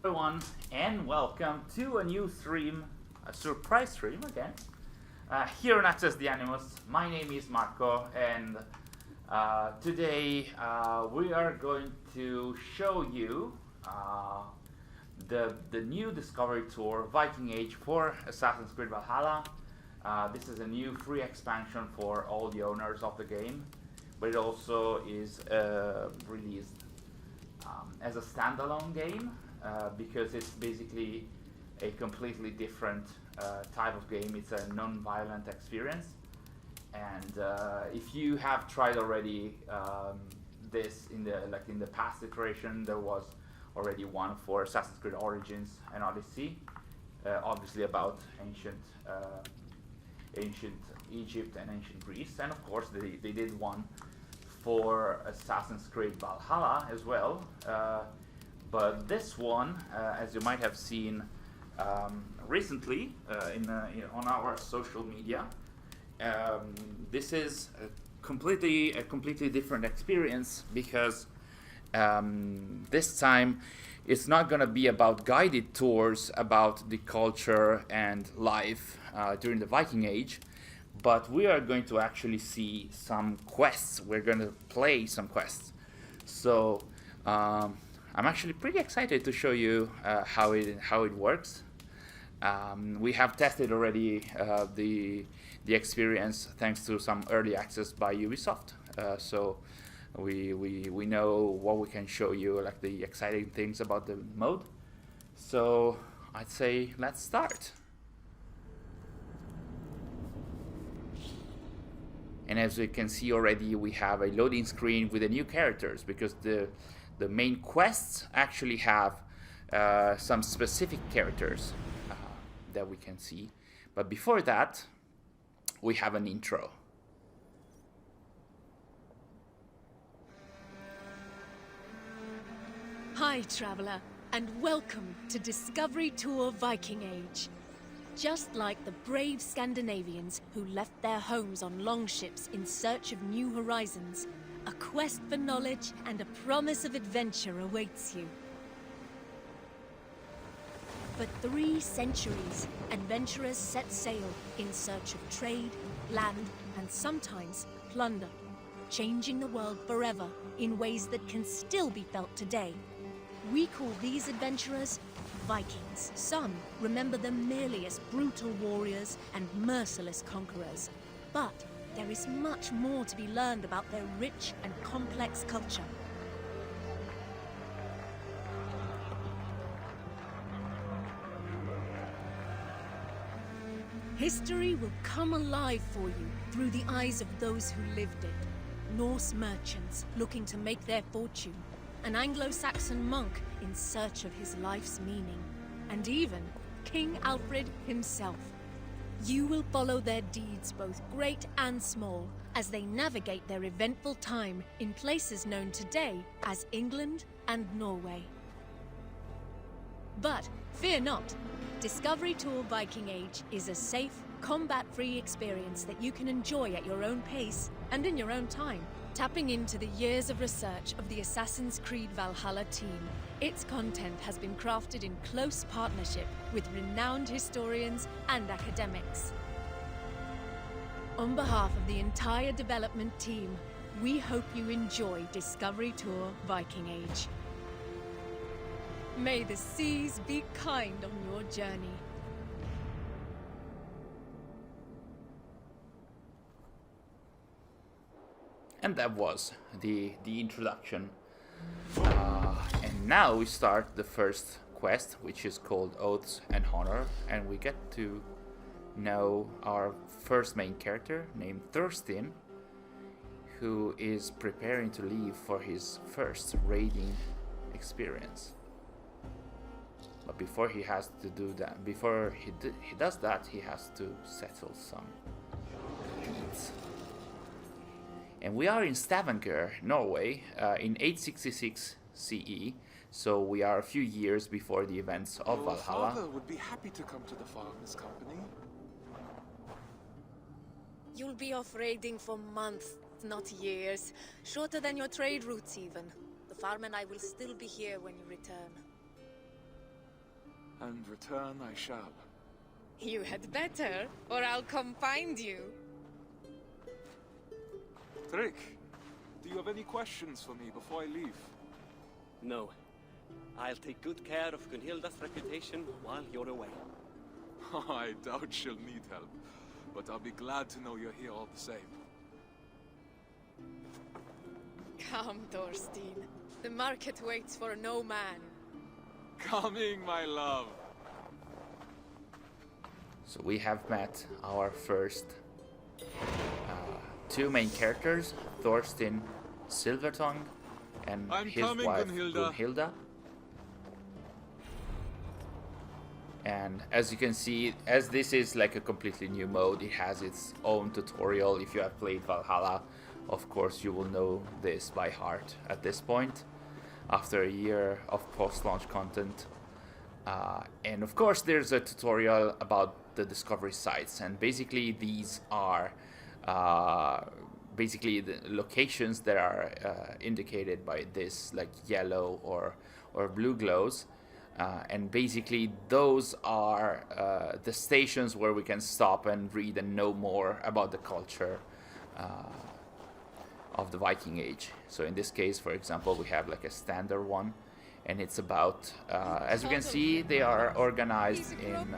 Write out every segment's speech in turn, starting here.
Everyone, and welcome to a new stream, a surprise stream again, here on Access the Animus. My name is Marco, and today we are going to show you the new Discovery Tour Viking Age for Assassin's Creed Valhalla. This is a new free expansion for all the owners of the game, but it also is released as a standalone game. Because it's basically a completely different type of game. It's a non-violent experience, and if you have tried already this in the past iteration, there was already one for Assassin's Creed Origins and Odyssey, obviously about ancient Egypt and ancient Greece, and of course they did one for Assassin's Creed Valhalla as well. But this one, as you might have seen recently on our social media, this is a completely different experience because this time it's not going to be about guided tours about the culture and life during the Viking Age, but we are going to actually see some quests. We're going to play some quests. So I'm actually pretty excited to show you how it works. We have tested already the experience thanks to some early access by Ubisoft. So we know what we can show you, like the exciting things about the mode. So I'd say let's start. And as you can see already, we have a loading screen with the new characters because the main quests actually have some specific characters that we can see. But before that, we have an intro. Hi, traveler, and welcome to Discovery Tour Viking Age. Just like the brave Scandinavians who left their homes on longships in search of new horizons, a quest for knowledge and a promise of adventure awaits you. For 3 centuries, adventurers set sail in search of trade, land, and sometimes plunder, changing the world forever in ways that can still be felt today. We call these adventurers Vikings. Some remember them merely as brutal warriors and merciless conquerors, but there is much more to be learned about their rich and complex culture. History will come alive for you through the eyes of those who lived it. Norse merchants looking to make their fortune, an Anglo-Saxon monk in search of his life's meaning, and even King Alfred himself. You will follow their deeds, both great and small, as they navigate their eventful time in places known today as England and Norway. But fear not. Discovery Tour Viking Age is a safe, combat-free experience that you can enjoy at your own pace and in your own time. Tapping into the years of research of the Assassin's Creed Valhalla team, its content has been crafted in close partnership with renowned historians and academics. On behalf of the entire development team, we hope you enjoy Discovery Tour Viking Age. May the seas be kind on your journey. And that was the introduction. And now we start the first quest, which is called Oaths and Honor, and we get to know our first main character named Thorstein, who is preparing to leave for his first raiding experience. But before he has to do that, before he does that, he has to settle some deeds. And we are in Stavanger, Norway, in 866 CE, so we are a few years before the events of Valhalla. Your father would be happy to come to the farmer's company. You'll be off raiding for months, not years. Shorter than your trade routes even. The farm and I will still be here when you return. And return I shall. You had better, or I'll come find you. Trick, do you have any questions for me before I leave? No. I'll take good care of Gunhilda's reputation while you're away. I doubt she'll need help, but I'll be glad to know you're here all the same. Come, Thorstein. The market waits for no man. Coming, my love. So we have met our first two main characters, Thorstein Silvertongue and his wife Gunhilda. And as you can see, as this is like a completely new mode, it has its own tutorial. If you have played Valhalla, of course you will know this by heart at this point, after a year of post-launch content. And of course there's a tutorial about the discovery sites, and basically these are basically the locations that are indicated by this like yellow or blue glows. And basically those are the stations where we can stop and read and know more about the culture of the Viking Age. So in this case, for example, we have like a standard one, and it's about, as you can see, they are organized in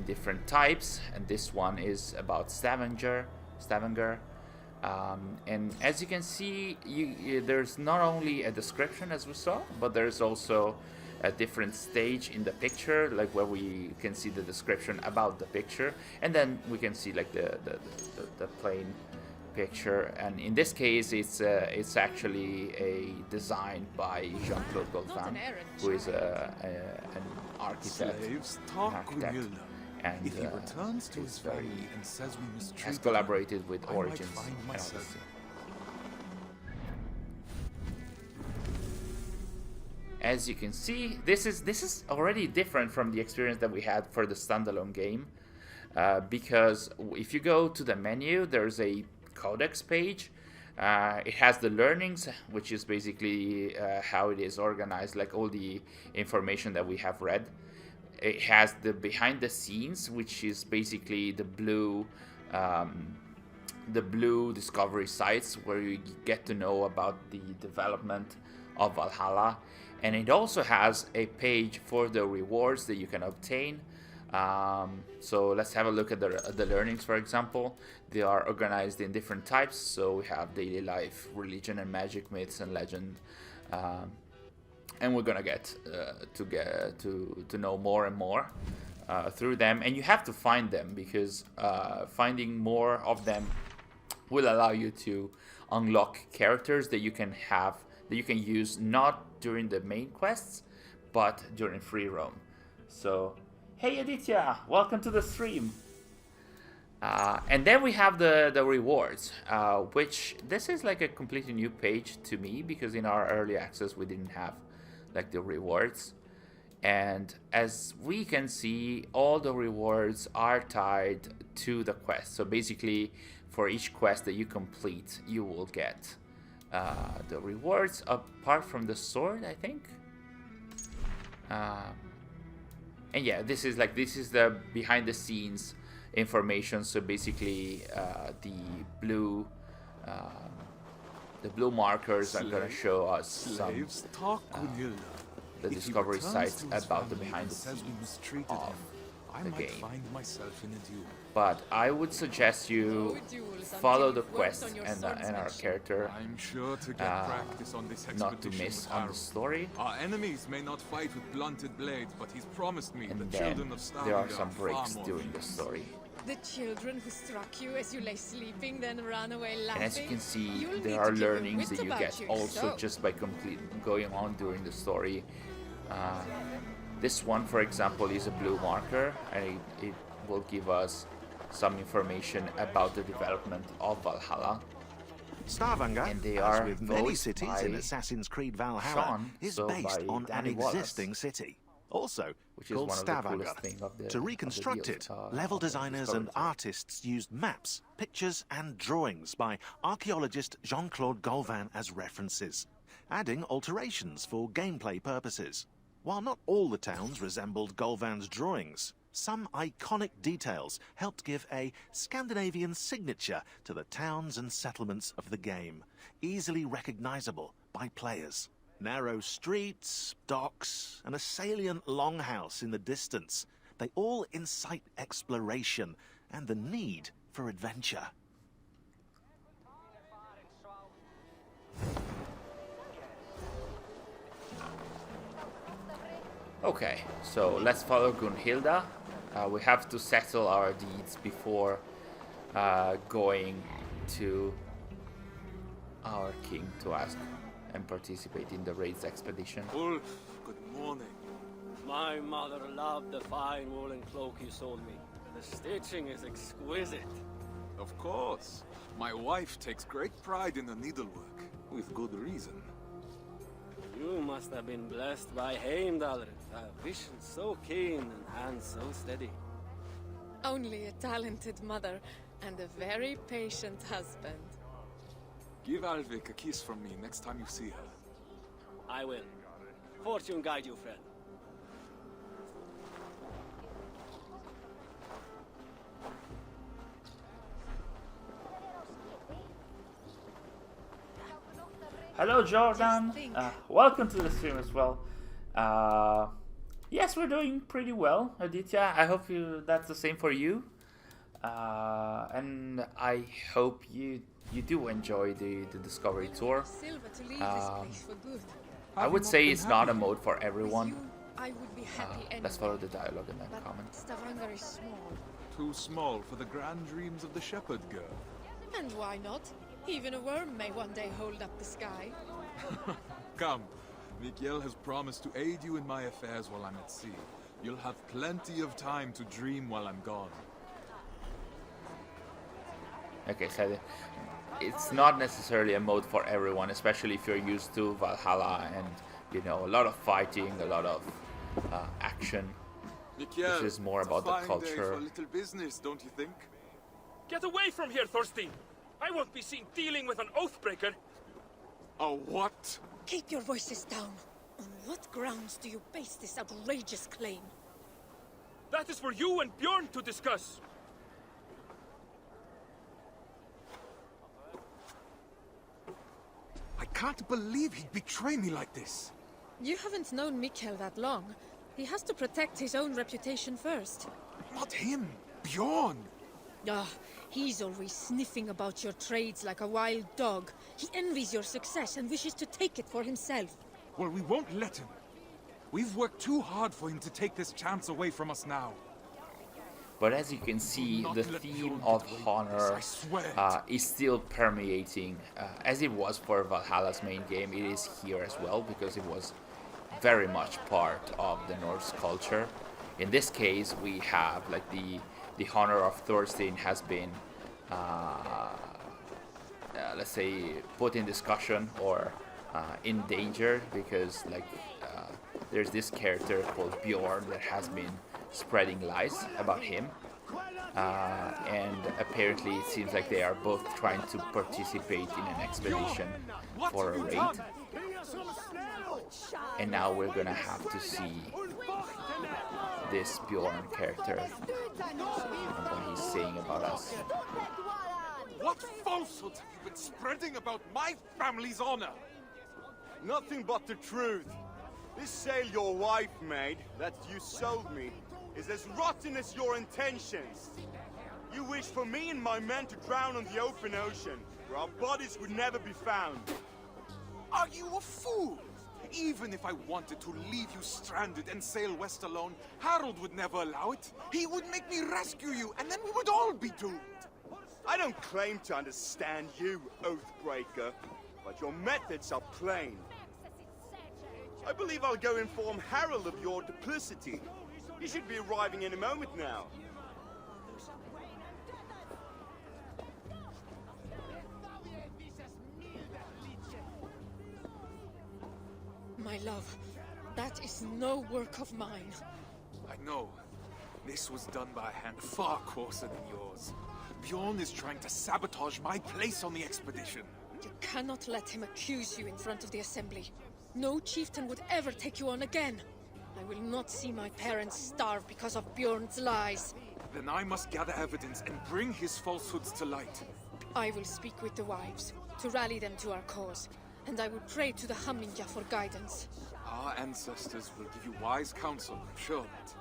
different types, and this one is about Stavanger. And as you can see, there's not only a description as we saw, but there's also a different stage in the picture, like where we can see the description about the picture, and then we can see like the plain picture. And in this case, it's actually a design by Jean-Claude Gaultin, who is an architect, and if he returns to his family and says we mistreat has collaborated with Origins and Odyssey. As you can see, this is already different from the experience that we had for the standalone game, because if you go to the menu, there's a codex page. It has the learnings, which is basically how it is organized, like all the information that we have read. It has the behind the scenes, which is basically the blue discovery sites where you get to know about the development of Valhalla. And it also has a page for the rewards that you can obtain. So let's have a look at the learnings, for example. They are organized in different types. So we have daily life, religion and magic, myths and legend. And we're gonna get to know more and more through them. And you have to find them, because finding more of them will allow you to unlock characters that you can have, that you can use not during the main quests, but during free roam. So, hey Aditya, welcome to the stream. And then we have the rewards, which this is like a completely new page to me, because in our early access we didn't have like the rewards. And as we can see, all the rewards are tied to the quest. So basically, for each quest that you complete, you will get the rewards, apart from the sword, I think. And yeah, this is the behind the scenes information. So basically, the blue markers are gonna show us some the discovery sites about the behind the scenes of the game. But I would suggest you follow the quest and our character, not to miss on the story. Our enemies may not fight with blunted blades, but he's promised me the children of Stavanger there are some breaks during the story. The children who struck you as you lay sleeping, then ran away laughing. And as you can see, there are learnings that you get also just by going on during the story. This one, for example, is a blue marker, and it will give us some information about the development of Valhalla. Stavanger, and they as are with many cities in Assassin's Creed Valhalla, is based on an existing city, also called Stavanger. To reconstruct it, level designers and artists used maps, pictures and drawings by archaeologist Jean-Claude Gaultin as references, adding alterations for gameplay purposes. While not all the towns resembled Golvan's drawings, some iconic details helped give a Scandinavian signature to the towns and settlements of the game, easily recognizable by players. Narrow streets, docks, and a salient longhouse in the distance, they all incite exploration and the need for adventure. Okay, so let's follow Gunhilda. We have to settle our deeds before going to our king to ask and participate in the raids expedition. Ulf, good morning. My mother loved the fine woolen cloak you sold me. The stitching is exquisite. Of course. My wife takes great pride in the needlework, with good reason. You must have been blessed by Heimdallr, a vision so keen and hands so steady. Only a talented mother and a very patient husband. Give Alvik a kiss from me next time you see her. I will. Fortune guide you, friend. Hello, Jordan. Welcome to the stream as well. Yes, we're doing pretty well, Aditya. I hope that's the same for you. And I hope you do enjoy the Discovery Tour. I would say it's not a mode for everyone. I would be happy let's follow the dialogue and then comment. Stavanger is small. Too small for the grand dreams of the shepherd girl. And why not? Even a worm may one day hold up the sky. Come, Mikhail has promised to aid you in my affairs while I'm at sea. You'll have plenty of time to dream while I'm gone. Okay, so it's not necessarily a mode for everyone, especially if you're used to Valhalla and, you know, a lot of fighting, a lot of action. Mikhail, this is more about the culture. Day for a little business, don't you think? Get away from here, Thorstein! I won't be seen dealing with an oathbreaker. A what? Keep your voices down. On what grounds do you base this outrageous claim? That is for you and Bjorn to discuss. I can't believe he'd betray me like this. You haven't known Mikhail that long. He has to protect his own reputation first. Not him, Bjorn. Ah, he's always sniffing about your trades like a wild dog. He envies your success and wishes to take it for himself. Well, we won't let him. We've worked too hard for him to take this chance away from us now. But as you can see, the theme of honor is still permeating, as it was for Valhalla's main game. It is here as well, because it was very much part of the Norse culture. In this case, we have like the honor of Thorstein has been, let's say, put in discussion or in danger, because like there's this character called Bjorn that has been spreading lies about him, and apparently it seems like they are both trying to participate in an expedition for a raid. And now we're gonna have to see this Bjorn character and what he's saying about us. What falsehoods have you been spreading about my family's honor? Nothing but the truth. This sail your wife made, that you sold me, is as rotten as your intentions. You wish for me and my men to drown on the open ocean, where our bodies would never be found. Are you a fool? Even if I wanted to leave you stranded and sail west alone, Harold would never allow it. He would make me rescue you, and then we would all be doomed. I don't claim to understand you, Oathbreaker, but your methods are plain. I believe I'll go inform Harold of your duplicity. He should be arriving in a moment now. My love, that is no work of mine. I know. This was done by a hand far coarser than yours. Bjorn is trying to sabotage my place on the expedition. You cannot let him accuse you in front of the assembly. No chieftain would ever take you on again. I will not see my parents starve because of Bjorn's lies. Then I must gather evidence and bring his falsehoods to light. I will speak with the wives, to rally them to our cause, and I will pray to the Hamninja for guidance. Our ancestors will give you wise counsel, I'm sure of it.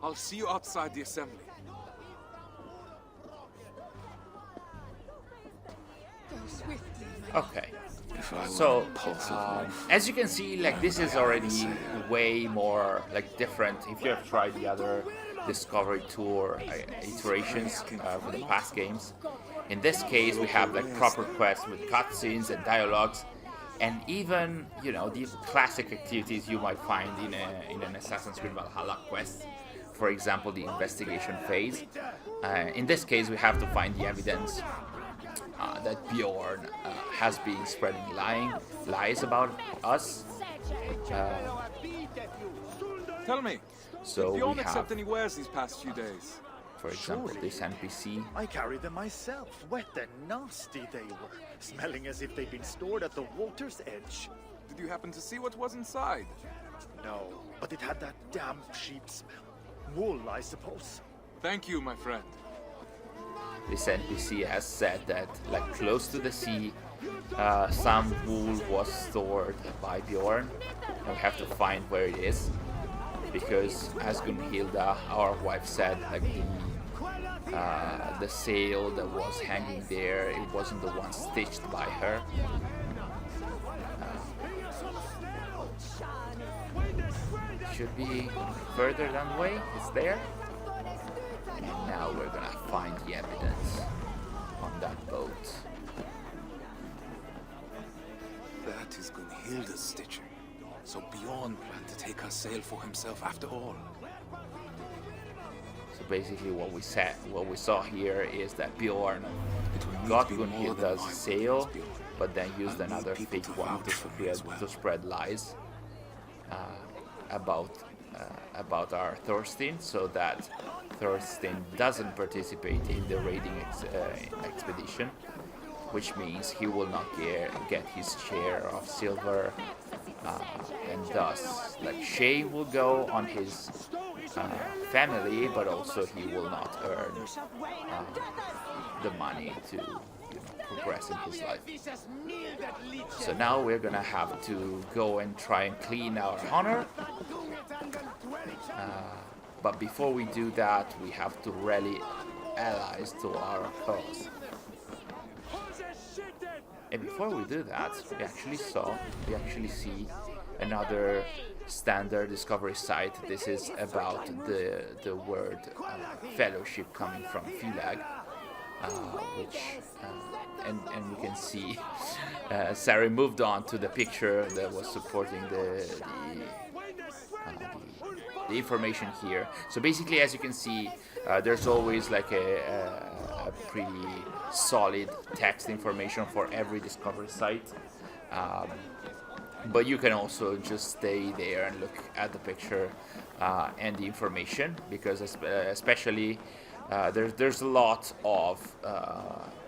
I'll see you outside the assembly. Go swiftly, Okay. So, as you can see, like, this is already way more, like, different if you have tried the other Discovery Tour iterations for the past games. In this case, we have, like, proper quests with cutscenes and dialogues, and even, you know, these classic activities you might find in an Assassin's Creed Valhalla quest. For example, the investigation phase. In this case, we have to find the evidence that Bjorn has been spreading lies about us. Tell me, so did Bjorn accept any wares these past few days? For example, this NPC. I carried them myself. Wet and nasty they were, smelling as if they'd been stored at the water's edge. Did you happen to see what was inside? No, but it had that damp sheep smell. Wool, I suppose. Thank you, my friend. This NPC has said that, like, close to the sea, some wool was stored by Bjorn, and we have to find where it is, because as Gunhilda, our wife, said, like, the sail that was hanging there, it wasn't the one stitched by her. Should be further down the way. It's there. And now we're gonna find the evidence on that boat. That is Gunhilda's stitching. So Bjorn planned to take her sail for himself after all. So basically what we saw here is that Bjorn got Gunhilda's sail, but then used another fake one to spread lies about our Thorstein, so that Thorstein doesn't participate in the raiding expedition, which means he will not get his share of silver, and thus, like, Shay will go on his family, but also he will not earn the money to, you know, progress in his life. So now we're gonna have to go and try and clean our honor. But before we do that, we have to rally allies to our cause. And before we do that, we actually see another standard discovery site. This is about the word fellowship coming from Filag, which and we can see Sari moved on to the picture that was supporting the information here. So basically, as you can see, there's always like a pretty solid text information for every discovery site, but you can also just stay there and look at the picture and the information, because especially there's a lot of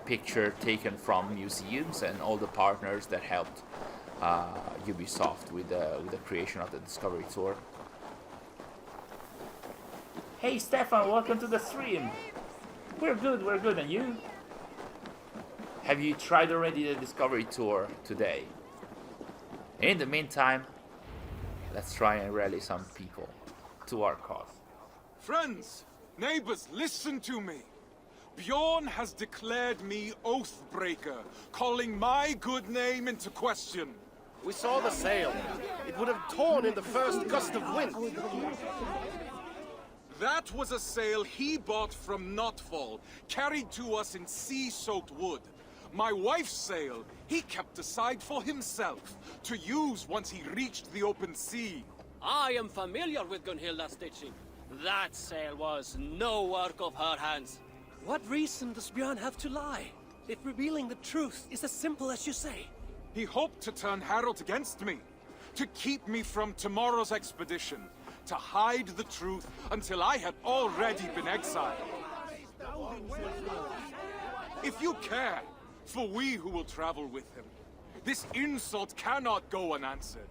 picture taken from museums and all the partners that helped Ubisoft with the creation of the Discovery Tour. Hey Stefan, welcome to the stream. We're good, and you? Have you tried already the Discovery Tour today? In the meantime, let's try and rally some people to our cause. Friends, neighbors, listen to me. Bjorn has declared me Oathbreaker, calling my good name into question. We saw the sail. It would have torn in the first gust of wind. That was a sail he bought from Notfall, carried to us in sea-soaked wood. My wife's sail he kept aside for himself, to use once he reached the open sea. I am familiar with Gunhilda's stitching. That sail was no work of her hands. What reason does Bjorn have to lie, if revealing the truth is as simple as you say? He hoped to turn Harold against me, to keep me from tomorrow's expedition, to hide the truth until I had already been exiled. If you care for we who will travel with him, this insult cannot go unanswered.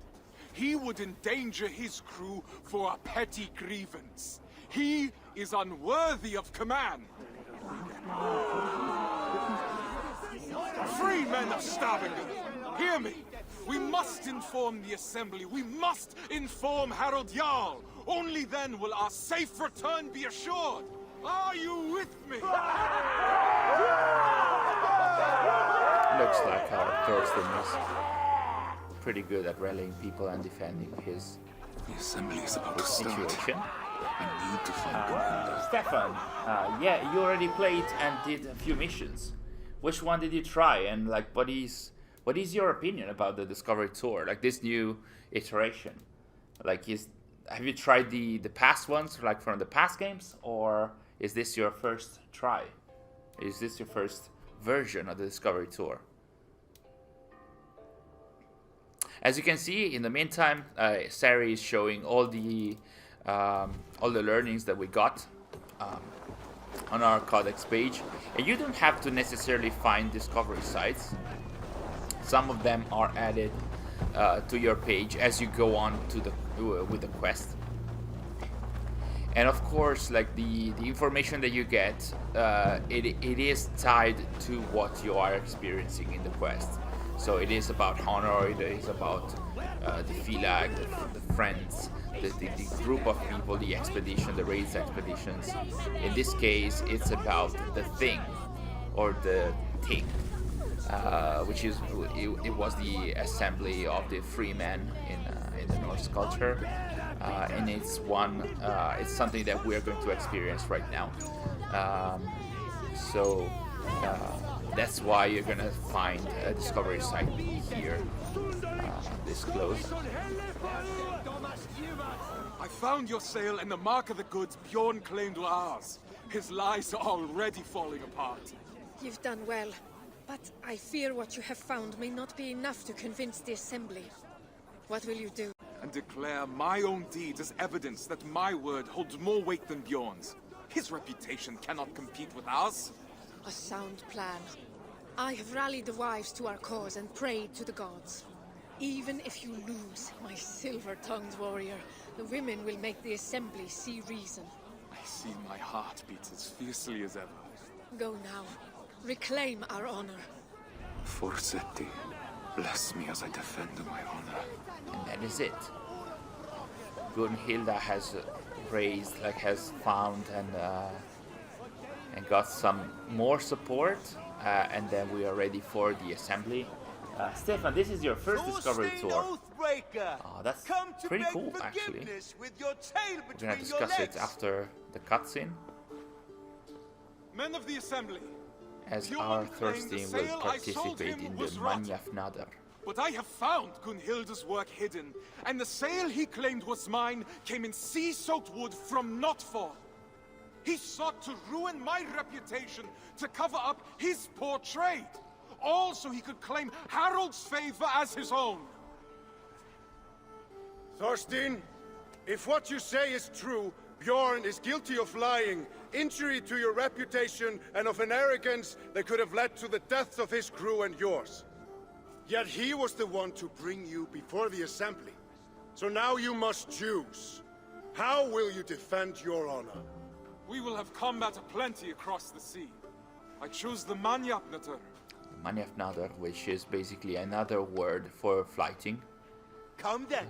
he would endanger his crew for a petty grievance. He is unworthy of command. Free men of Stavanger, hear me. We must inform the assembly. We must inform Harold Jarl. Only then will our safe return be assured. Are you with me? Looks like our Thorstein is pretty good at rallying people and defending his situation. I need to find Stefan, yeah, you already played and did a few missions. Which one did you try, and like, what is your opinion about the Discovery Tour, like this new iteration? Like, have you tried the past ones, like from the past games, or is this your first try? Is this your first version of the Discovery Tour? As you can see, in the meantime, Sari is showing all the learnings that we got on our Codex page, and you don't have to necessarily find discovery sites. Some of them are added to your page as you go on to with the quest. And of course, like the information that you get, it is tied to what you are experiencing in the quest. So it is about honor, it is about the Filag, the friends, the group of people, the expedition, the raids expeditions. In this case, it's about the thing, or the thing, which is it was the assembly of the free men in the Norse culture, and it's something that we are going to experience right now. That's why you're gonna find a discovery site here, this close. I found your sail and the mark of the goods Bjorn claimed were ours. His lies are already falling apart. You've done well, but I fear what you have found may not be enough to convince the assembly. What will you do? And declare my own deeds as evidence that my word holds more weight than Bjorn's. His reputation cannot compete with ours. A sound plan. I have rallied the wives to our cause and prayed to the gods. Even if you lose, my silver-tongued warrior, the women will make the assembly see reason. I see my heart beats as fiercely as ever. Go now. Reclaim our honor. Forsetti, bless me as I defend my honor. And that is it. Gunhilda has has found and got some more support, and then we are ready for the assembly. Stefan, this is your first Discovery Tour. Oh, that's pretty cool, actually. We're gonna discuss it after the cutscene. Men of the assembly, as our Thorstein will participate in the Manjafnadr. But I have found Gunhilda's work hidden, and the sail he claimed was mine came in sea-soaked wood from Notfall. He sought to ruin my reputation to cover up his poor trade, all so he could claim Harold's favor as his own. Thorstein, if what you say is true, Bjorn is guilty of lying, injury to your reputation, and of an arrogance that could have led to the deaths of his crew and yours. Yet he was the one to bring you before the assembly. So now you must choose. How will you defend your honor? We will have combat aplenty across the sea. I choose the Manjafnadr. Manjafnadr, which is basically another word for flighting. Come then.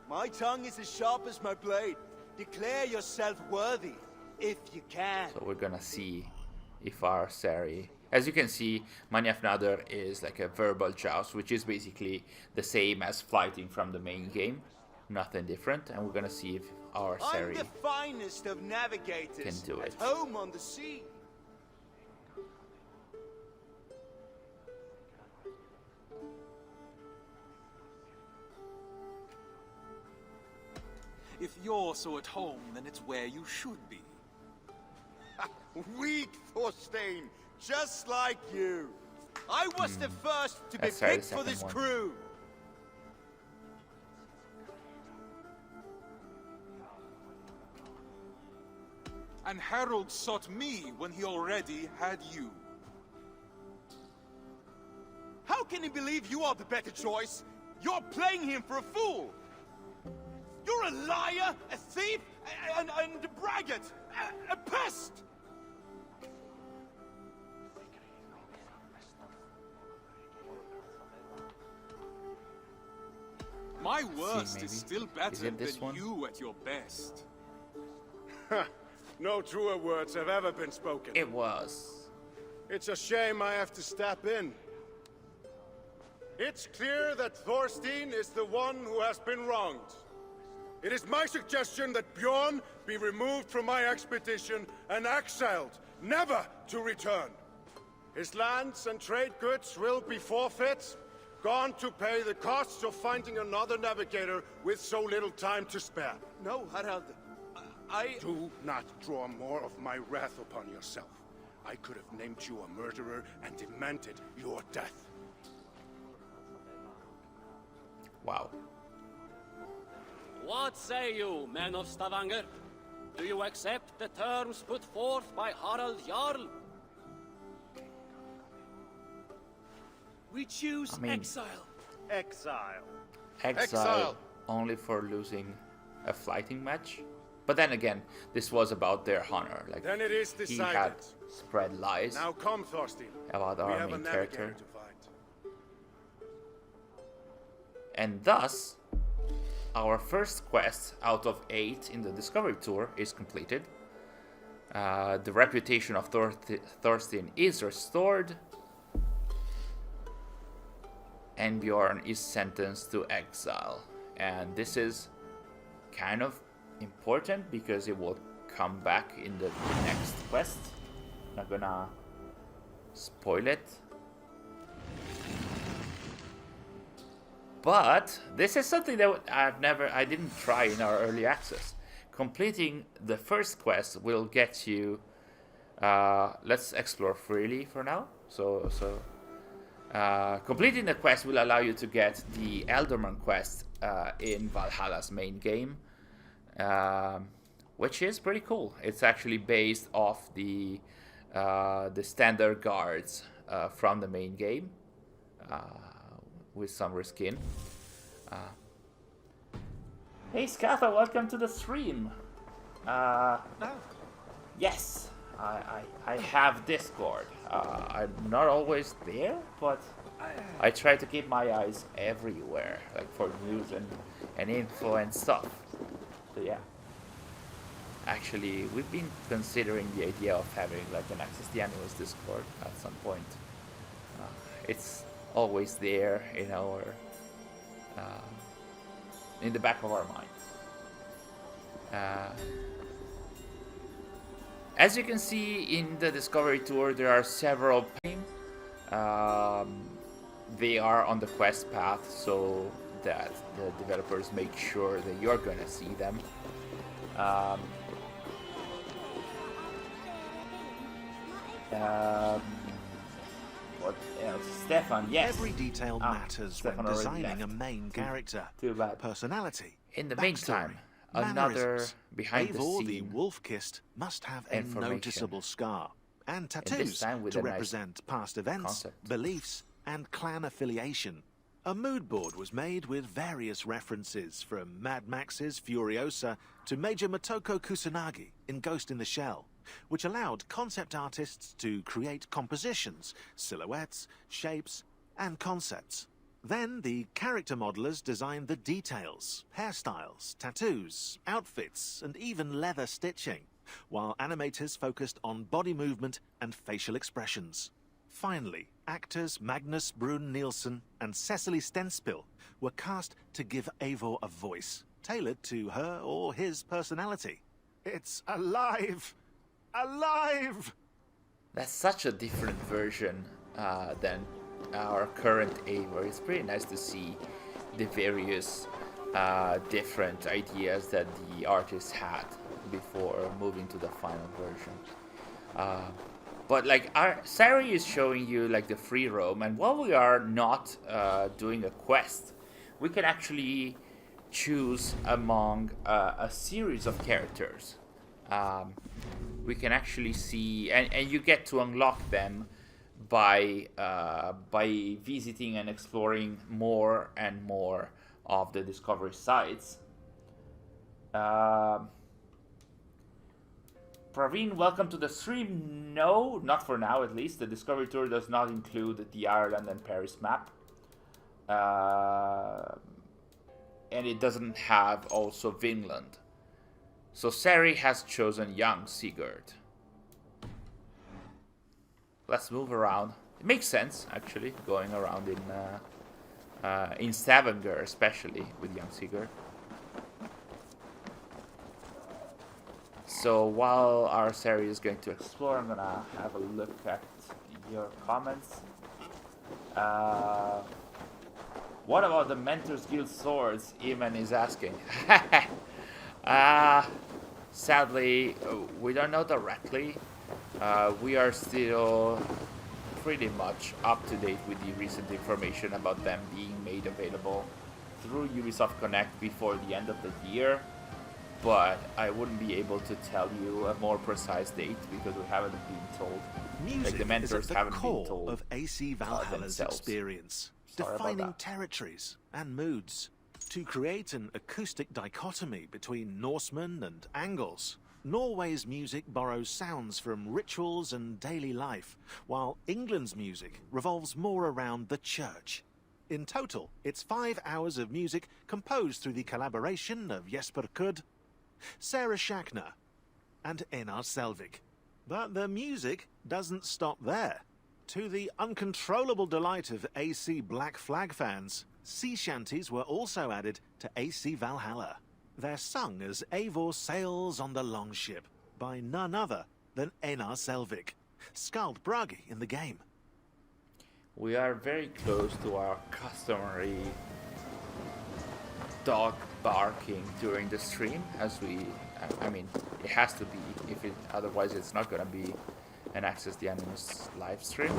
My tongue is as sharp as my blade. Declare yourself worthy, if you can. So we're gonna see if our Sari... As you can see, Manjafnadr is like a verbal joust, which is basically the same as flighting from the main game. Nothing different, and we're gonna see if our Sari I'm the finest of navigators can do it. At home on the sea. If you're so at home, then it's where you should be. Weak Thorstein, just like you. I was the first to be picked for this crew. And Harold sought me when he already had you. How can he believe you are the better choice? You're playing him for a fool. You're a liar, a thief, and a braggart, a pest! My worst is still better than one? you at your best. No truer words have ever been spoken. It was. It's a shame I have to step in. It's clear that Thorstein is the one who has been wronged. It is my suggestion that Bjorn be removed from my expedition and exiled, never to return. His lands and trade goods will be forfeit, gone to pay the costs of finding another navigator with so little time to spare. No, Harald. Do not draw more of my wrath upon yourself. I could have named you a murderer and demanded your death. Wow. What say you, men of Stavanger? Do you accept the terms put forth by Harald Jarl? We choose exile. Exile. Only for losing a fighting match. But then again, this was about their honor. Like, then it is decided. He had spread lies now come, Thorstein. About our main character. To find. And thus, our first quest out of 8 in the Discovery Tour is completed. The reputation of Thorstein is restored. And Bjorn is sentenced to exile. And this is kind of important because it will come back in the next quest. Not gonna spoil it. But this is something that I didn't try in our early access. Completing the first quest will get you, let's explore freely for now. Completing the quest will allow you to get the Elderman quest in Valhalla's main game, which is pretty cool. It's actually based off the standard guards from the main game, with some reskin. Hey Scatha, welcome to the stream. Yes, I have Discord. I'm not always there, but I try to keep my eyes everywhere, like for news and info and stuff. So yeah. Actually, we've been considering the idea of having like an Access the Animals Discord at some point. It's always there in our in the back of our minds. As you can see in the Discovery Tour, there are several games. They are on the quest path so that the developers make sure that you're gonna see them. What else? Stefan, yes. Every detail matters when designing a main character. Too bad. Personality. In the meantime, another behind the Eivor scene the wolf-kissed must have a noticeable scar and tattoos to represent past events, beliefs, and clan affiliation. A mood board was made with various references from Mad Max's Furiosa to Major Motoko Kusanagi in Ghost in the Shell, which allowed concept artists to create compositions, silhouettes, shapes, and concepts. Then the character modelers designed the details, hairstyles, tattoos, outfits, and even leather stitching, while animators focused on body movement and facial expressions. Finally, actors Magnus Brun Nielsen and Cecily Stenspill were cast to give Eivor a voice, tailored to her or his personality. It's alive! Alive! That's such a different version than our current Eivor. It's pretty nice to see the various different ideas that the artists had before moving to the final version. But like Sari is showing you like the free roam, and while we are not doing a quest, we can actually choose among a series of characters. We can actually see, and you get to unlock them by visiting and exploring more and more of the Discovery sites. Praveen, welcome to the stream. No, not for now at least. The Discovery Tour does not include the Ireland and Paris map. And it doesn't have also Vinland. So Sari has chosen young Sigurd. Let's move around. It makes sense, actually, going around in Stavanger, especially with young Sigurd. So while our Sari is going to explore, I'm gonna have a look at your comments. What about the Mentors Guild swords? Eamon is asking. Sadly, we don't know directly. We are still pretty much up to date with the recent information about them being made available through Ubisoft Connect before the end of the year. But I wouldn't be able to tell you a more precise date because we haven't been told. Music like the mentors is at haven't the been core told of AC Valhalla's experience, defining territories and moods. To create an acoustic dichotomy between Norsemen and Angles, Norway's music borrows sounds from rituals and daily life, while England's music revolves more around the church. In total, it's 5 hours of music composed through the collaboration of Jesper Kudd, Sarah Schachner, and Einar Selvik. But the music doesn't stop there. To the uncontrollable delight of AC Black Flag fans, sea shanties were also added to AC Valhalla. They're sung as Eivor sails on the longship by none other than Einar Selvik, Skald Bragi in the game. We are very close to our customary dog barking during the stream, as I mean, it has to be, otherwise it's not gonna be an Access the Animus live stream.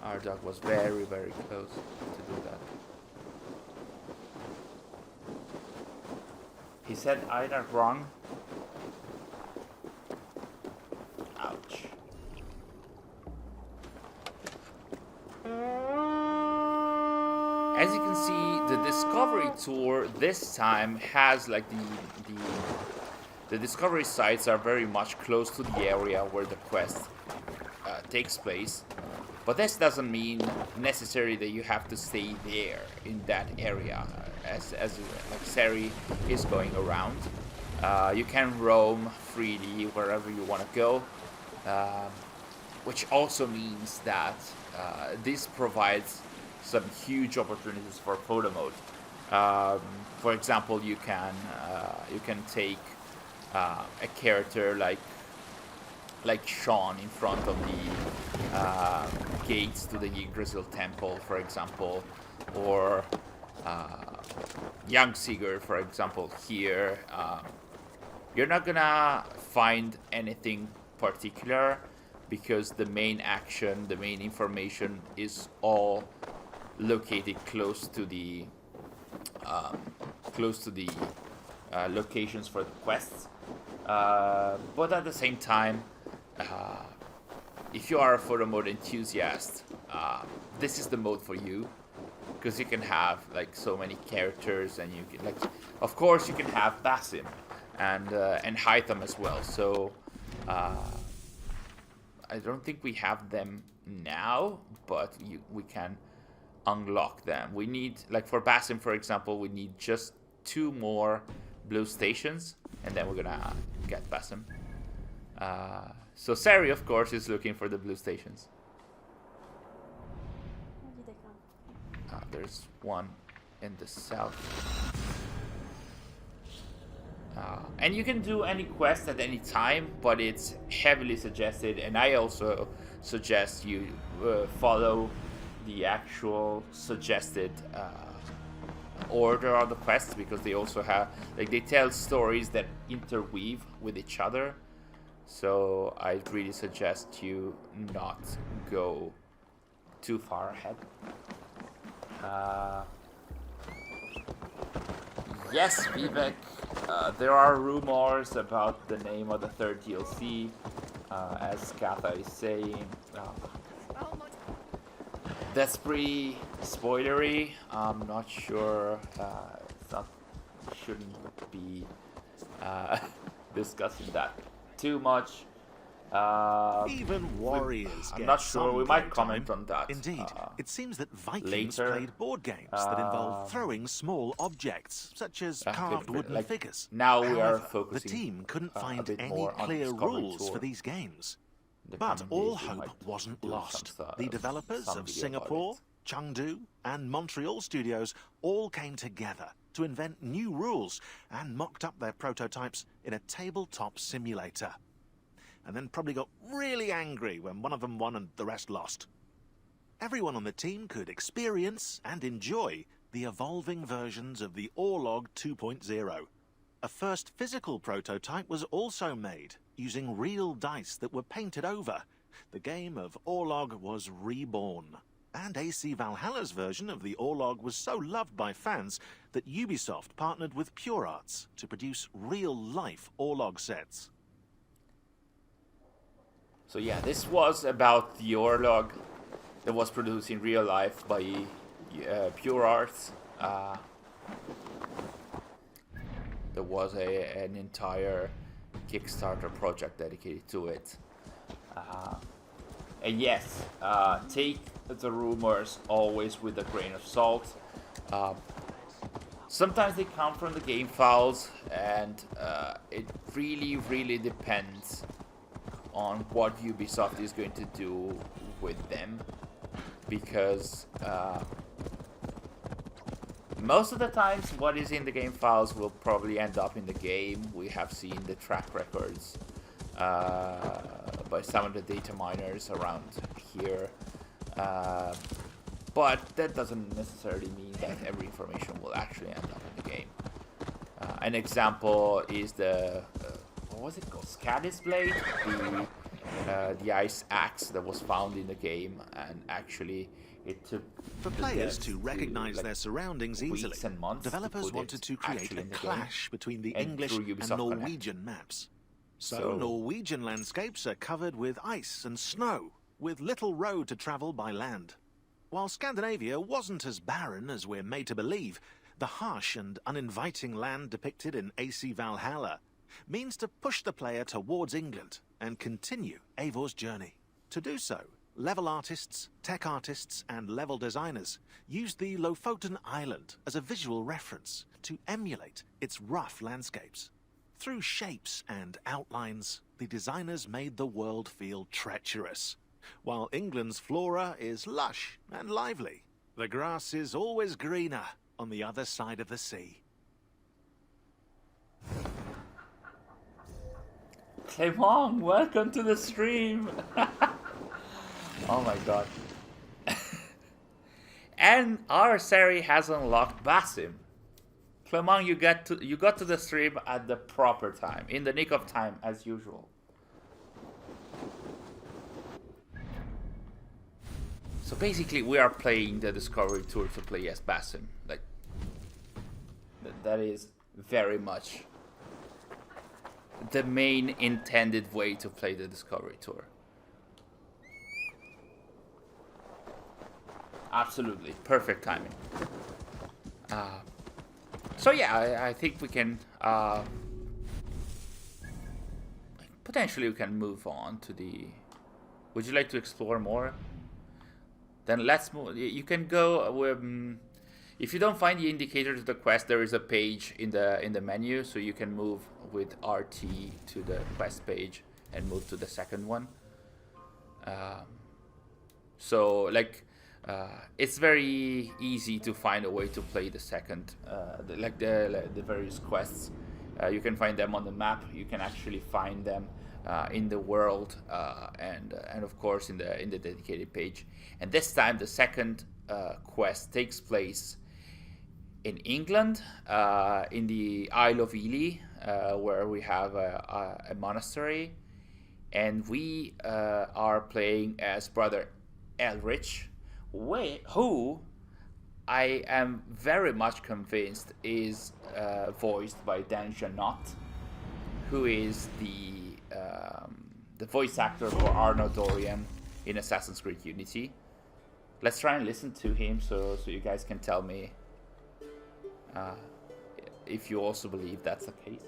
Our dog was very, very close to do that. He said Einar wrong. Ouch. As you can see, the Discovery Tour this time has like the Discovery sites are very much close to the area where the quest takes place. But this doesn't mean necessarily that you have to stay there in that area. As like Sari is going around, you can roam freely wherever you want to go, which also means that this provides some huge opportunities for photo mode. For example, you can take a character like Sean in front of the gates to the Yggdrasil temple, for example, or young Sigurd, for example, here. You're not gonna find anything particular because the main action, the main information is all located close to the locations for the quests. But at the same time, if you are a photo mode enthusiast, this is the mode for you, because you can have like so many characters, and you can of course you can have Basim and Hytham as well. So I don't think we have them now, but we can unlock them. We need, like for Basim, for example, we need just 2 more blue stations, and then we're gonna get Basim. So Sari, of course, is looking for the blue stations. There's one in the south. And you can do any quest at any time, but it's heavily suggested, and I also suggest you follow the actual suggested order of the quests, because they also have, like, they tell stories that interweave with each other. So I really suggest you not go too far ahead. Yes, Vivek, there are rumors about the name of the 3rd DLC, as Katha is saying. That's pretty spoilery. I'm not sure. It's not shouldn't be discussing that too much. Even warriors I'm get not sure, some we might playtime. comment on that. Indeed, it seems that Vikings later. played board games that involve throwing small objects, such as carved wooden like, figures. now we are However, focusing the team couldn't find bit any more on clear Discovery rules Tour. for these games. The But coming all days we hope might wasn't do lost. some The developers some of video Singapore, about Chengdu, and Montreal studios all came together to invent new rules and mocked up their prototypes in a tabletop simulator. And then probably got really angry when one of them won and the rest lost. Everyone on the team could experience and enjoy the evolving versions of the Orlog 2.0. A first physical prototype was also made, using real dice that were painted over. The game of Orlog was reborn. And AC Valhalla's version of the Orlog was so loved by fans that Ubisoft partnered with Pure Arts to produce real-life Orlog sets. So yeah, this was about the Orlog that was produced in real life by Pure Arts. There was an entire Kickstarter project dedicated to it. And yes, take the rumors always with a grain of salt. Sometimes they come from the game files, and it really depends on what Ubisoft is going to do with them, because most of the times what is in the game files will probably end up in the game. We have seen the track records by some of the data miners around here, but that doesn't necessarily mean that every information will actually end up in the game. An example is the what was it called? Scadis blade, the ice axe that was found in the game, and actually it took for players to recognize their surroundings easily. Developers wanted to create a clash between the English and Norwegian maps. So Norwegian landscapes are covered with ice and snow, with little road to travel by land. While Scandinavia wasn't as barren as we're made to believe, the harsh and uninviting land depicted in AC Valhalla means to push the player towards England and continue Eivor's journey. To do so, level artists, tech artists, and level designers used the Lofoten Island as a visual reference to emulate its rough landscapes. Through shapes and outlines, the designers made the world feel treacherous, while England's flora is lush and lively. The grass is always greener on the other side of the sea. Clément, welcome to the stream. Oh my god. And our Sari has unlocked Basim. Clément, you got to the stream at the proper time, in the nick of time as usual. So basically we are playing the Discovery Tour to play as Basim. Like that is very much the main intended way to play the Discovery Tour. Absolutely, perfect timing. So yeah, I think we can potentially we can move on to the. Would you like to explore more? Then let's move. You can go with. If you don't find the indicator to the quest, there is a page in the menu, so you can move with RT to the quest page and move to the second one. So like. It's very easy to find a way to play the second, the various quests. You can find them on the map. You can actually find them in the world, and of course in the dedicated page. And this time, the second quest takes place in England, in the Isle of Ely, where we have a monastery, and we are playing as Brother Elrich. Who I am very much convinced is voiced by Dan Janot, who is the voice actor for Arno Dorian in Assassin's Creed Unity. Let's try and listen to him so you guys can tell me if you also believe that's the case.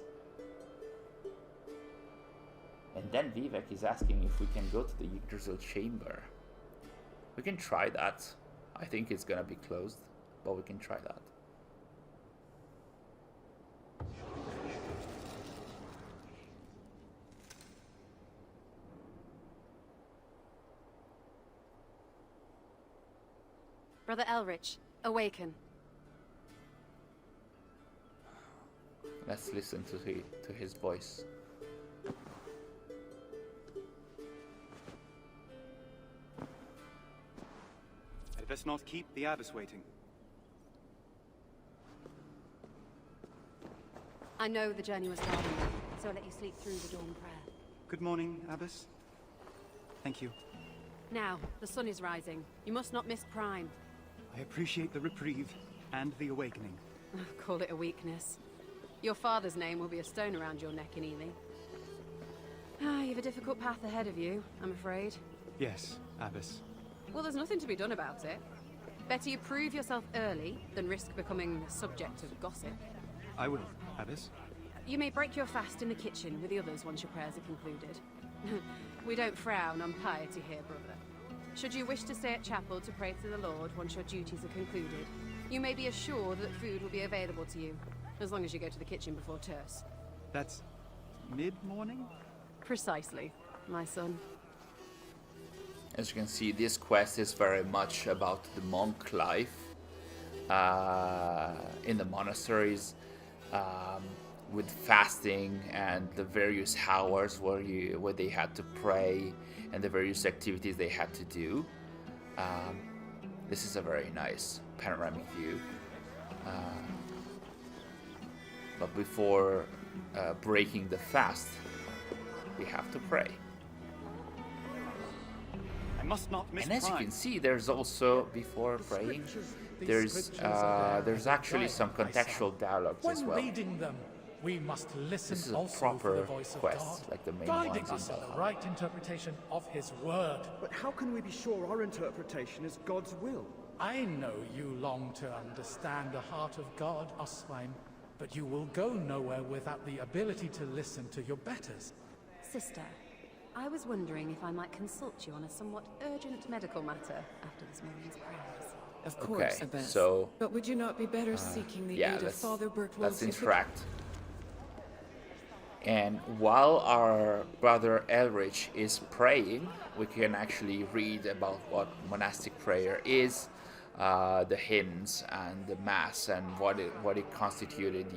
And then Vivek is asking if we can go to the Yggdrasil chamber. We can try that. I think it's gonna be closed, but we can try that. Brother Elrich, awaken. Let's listen to his voice. I'd best not keep the abbess waiting. I know the journey was hard enough, so I'll let you sleep through the dawn prayer. Good morning, abbess. Thank you. Now, the sun is rising. You must not miss prime. I appreciate the reprieve and the awakening. Call it a weakness. Your father's name will be a stone around your neck in Ely. You have a difficult path ahead of you, I'm afraid. Yes, abbess. Well, there's nothing to be done about it. Better you prove yourself early than risk becoming the subject of gossip. I will, abbess. You may break your fast in the kitchen with the others once your prayers are concluded. We don't frown on piety here, brother. Should you wish to stay at chapel to pray to the Lord once your duties are concluded, you may be assured that food will be available to you, as long as you go to the kitchen before terce. That's mid-morning? Precisely, my son. As you can see, this quest is very much about the monk life in the monasteries, with fasting and the various hours where they had to pray and the various activities they had to do. This is a very nice panoramic view. But before breaking the fast, we have to pray. I must not miss and as you can see, there's also, before praying, there's actually some contextual dialogues as well. When reading them, we must listen This is a also proper for the voice of quest, God, like the main guiding ones in us in the Valhalla. right interpretation of His word. But how can we be sure our interpretation is God's will? I know you long to understand the heart of God, Oswein, but you will go nowhere without the ability to listen to your betters. Sister, I was wondering if I might consult you on a somewhat urgent medical matter after this morning's prayers. Of course, Okay, Abbess. so But would you not be better seeking the aid of Father Bertwald's let's interact. And while our brother Elrich is praying, we can actually read about what monastic prayer is, the hymns and the mass, and what it constituted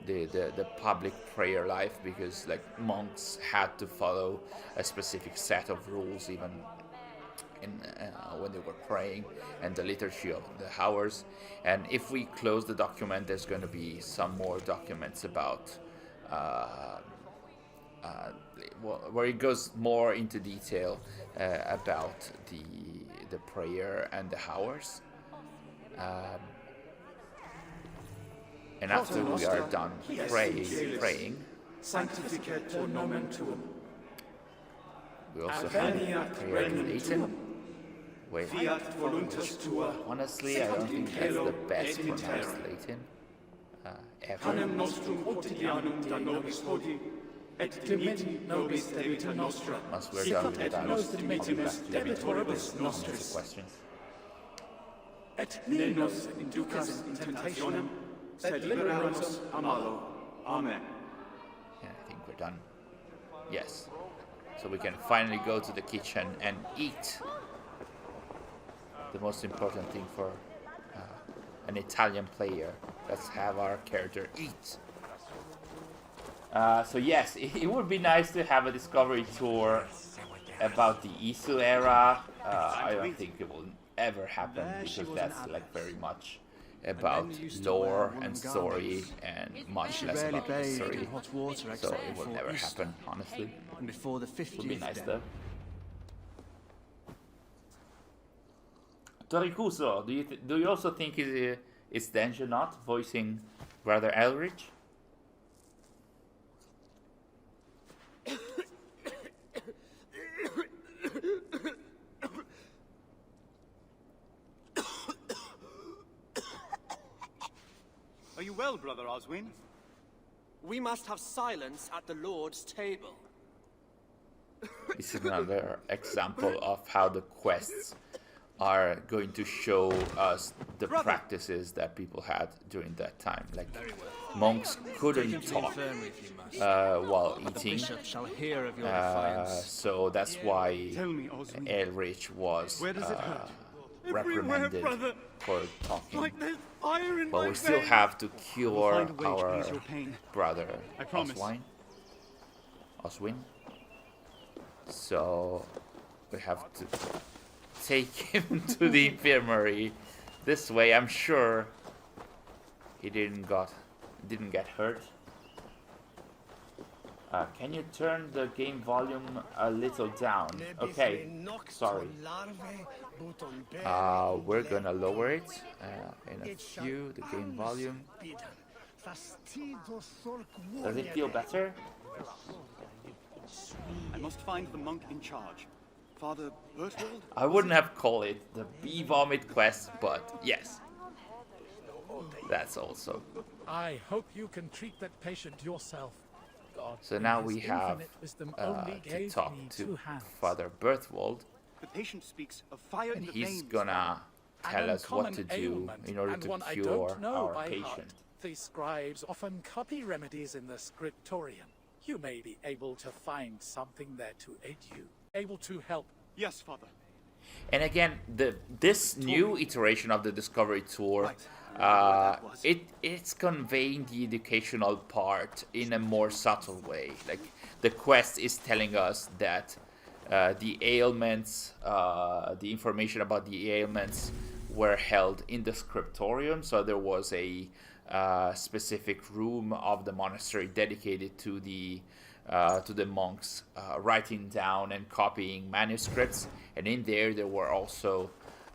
the public prayer life, because like monks had to follow a specific set of rules even in when they were praying, and the liturgy of the hours. And if we close the document, there's going to be some more documents about where it goes more into detail about the prayer and the hours. And after we are done praying, we also have prayer in Latin. Wait, honestly, I don't think that's the best pronounced Latin ever. Once we're done with that, I'll be back to the questions. Et ninos inducas in tentationem, sed libera nos a malo. Amen. Yeah, I think we're done. Yes. So we can finally go to the kitchen and eat. The most important thing for an Italian player. Let's have our character eat. So yes, it would be nice to have a discovery tour about the Isu era. I don't think it will ever happen, because that's like very much about lore and story and much less about history. So it will never happen, honestly. Before the 50th Would be nice though. Torikuso, do you also think it's danger not voicing Brother Elrich? Are you well, well, Brother Oswin. We must have silence at the Lord's table. This is another example of how the quests are going to show us the practices that people had during that time. Like, monks couldn't talk while eating, so that's why Aelrich was reprimanded for talking. But we still have to cure our brother Oswin. So we have to take him to the infirmary. This way, I'm sure he didn't get hurt. Can you turn the game volume a little down? Okay, sorry. We're gonna lower it in a few, the game volume. Does it feel better? I must find the monk in charge. Father Berthold? I wouldn't have called it the bee vomit quest, but yes. That's also. I hope you can treat that patient yourself. God, so now we have to talk to Father Berthold. The patient speaks of fire in the veins. He's gonna tell us what to do in order to cure our patient. The scribes often copy remedies in the scriptorium. You may be able to find something there to aid you, able to help. Yes, Father. And again, this new iteration of the Discovery Tour, it's conveying the educational part in a more subtle way. Like, the quest is telling us that the ailments, the information about the ailments were held in the scriptorium. So there was a specific room of the monastery dedicated to the monks writing down and copying manuscripts, and in there were also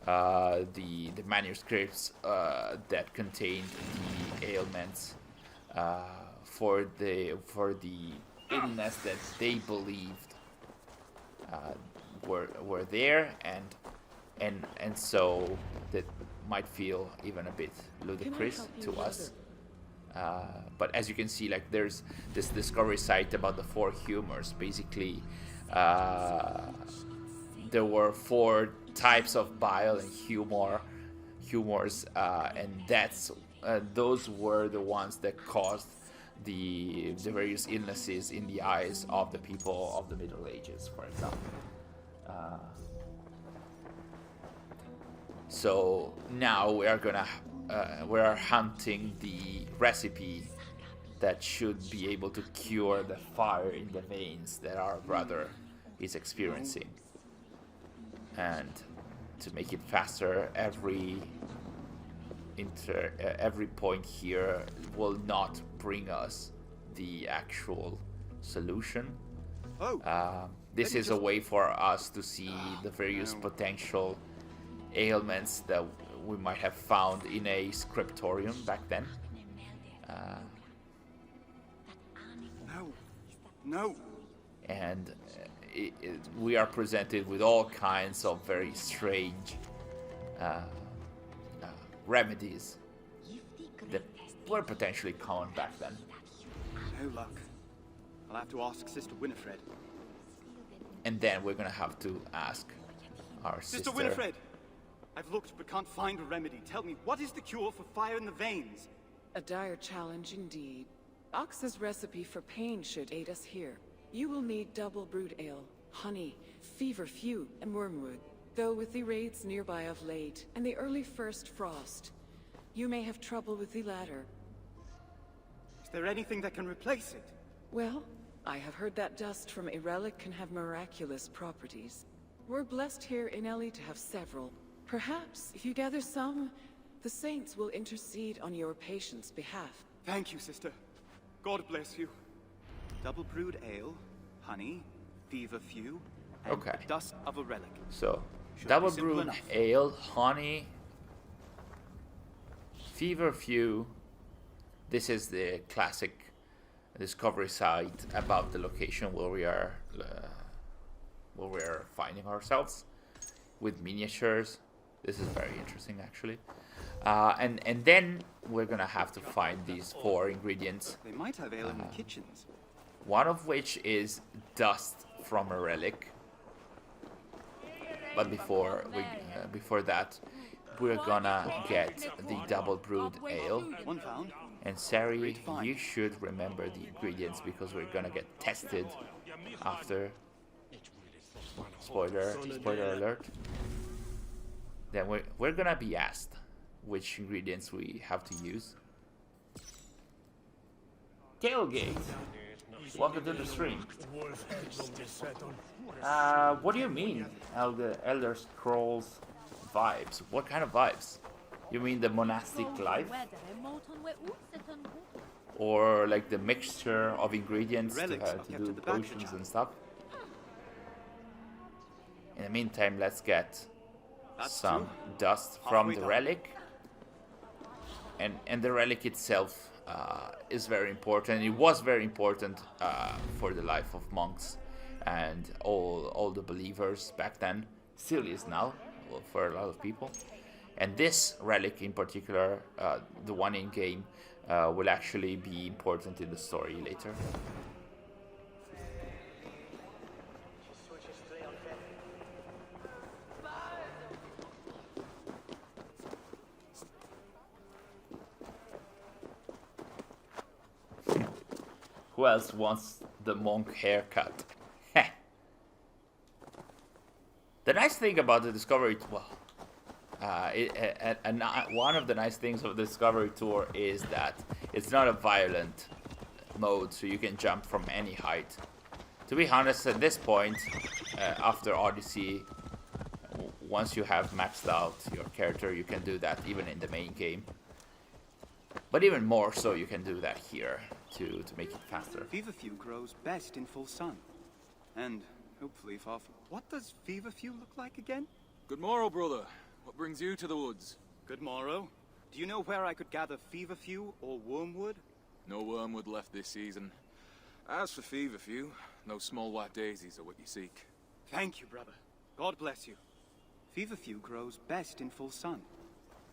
the manuscripts that contained the ailments for the illness that they believed were there, and so that might feel even a bit ludicrous to us. But as you can see, like, there's this discovery site about the 4 humors. Basically, there were 4 types of bile and humors, and those were the ones that caused the various illnesses in the eyes of the people of the Middle Ages, for example. So now we are hunting the recipe that should be able to cure the fire in the veins that our brother is experiencing. And to make it faster, every point here will not bring us the actual solution. This is a way for us to see the various potential ailments that we might have found in a scriptorium back then. No. And we are presented with all kinds of very strange remedies that were potentially common back then. No luck. I'll have to ask Sister Winifred. And then we're gonna have to ask our Sister Winifred! I've looked but can't find a remedy. Tell me, what is the cure for fire in the veins? A dire challenge indeed. Ox's recipe for pain should aid us here. You will need double brewed ale, honey, feverfew, and wormwood. Though with the raids nearby of late, and the early first frost, you may have trouble with the latter. Is there anything that can replace it? Well, I have heard that dust from a relic can have miraculous properties. We're blessed here in Ely to have several. Perhaps, if you gather some, the saints will intercede on your patient's behalf. Thank you, sister. God bless you. Double brewed ale, honey, feverfew, and the dust of a relic. So, double brewed ale, honey, feverfew. This is the classic discovery site about the location where we are finding ourselves, with miniatures. This is very interesting, actually. And then we're gonna have to find these 4 ingredients. They might have ale in the kitchens. One of which is dust from a relic. But before that, we're gonna get the double brewed ale. One found. And Sari, you should remember the ingredients because we're gonna get tested after. Spoiler alert. Then we're gonna be asked which ingredients we have to use. Tailgate. Welcome to the stream. What do you mean, Elder Scrolls vibes? What kind of vibes? You mean the monastic life? Or like the mixture of ingredients to do potions and stuff? In the meantime, let's get some dust from the relic. And the relic itself is very important. It was very important for the life of monks and all the believers back then. Still is now for a lot of people. And this relic in particular, the one in game, will actually be important in the story later. Who else wants the monk haircut? The nice thing about the Discovery, one of the nice things of the Discovery Tour is that it's not a violent mode, so you can jump from any height. To be honest, at this point, after Odyssey, once you have maxed out your character, you can do that even in the main game. But even more so, you can do that here to make it faster. Feverfew grows best in full sun, and hopefully far from... What does feverfew look like again? Good morrow, brother. What brings you to the woods? Good morrow. Do you know where I could gather feverfew or wormwood? No wormwood left this season. As for feverfew, no small white daisies are what you seek. Thank you, brother. God bless you. Feverfew grows best in full sun.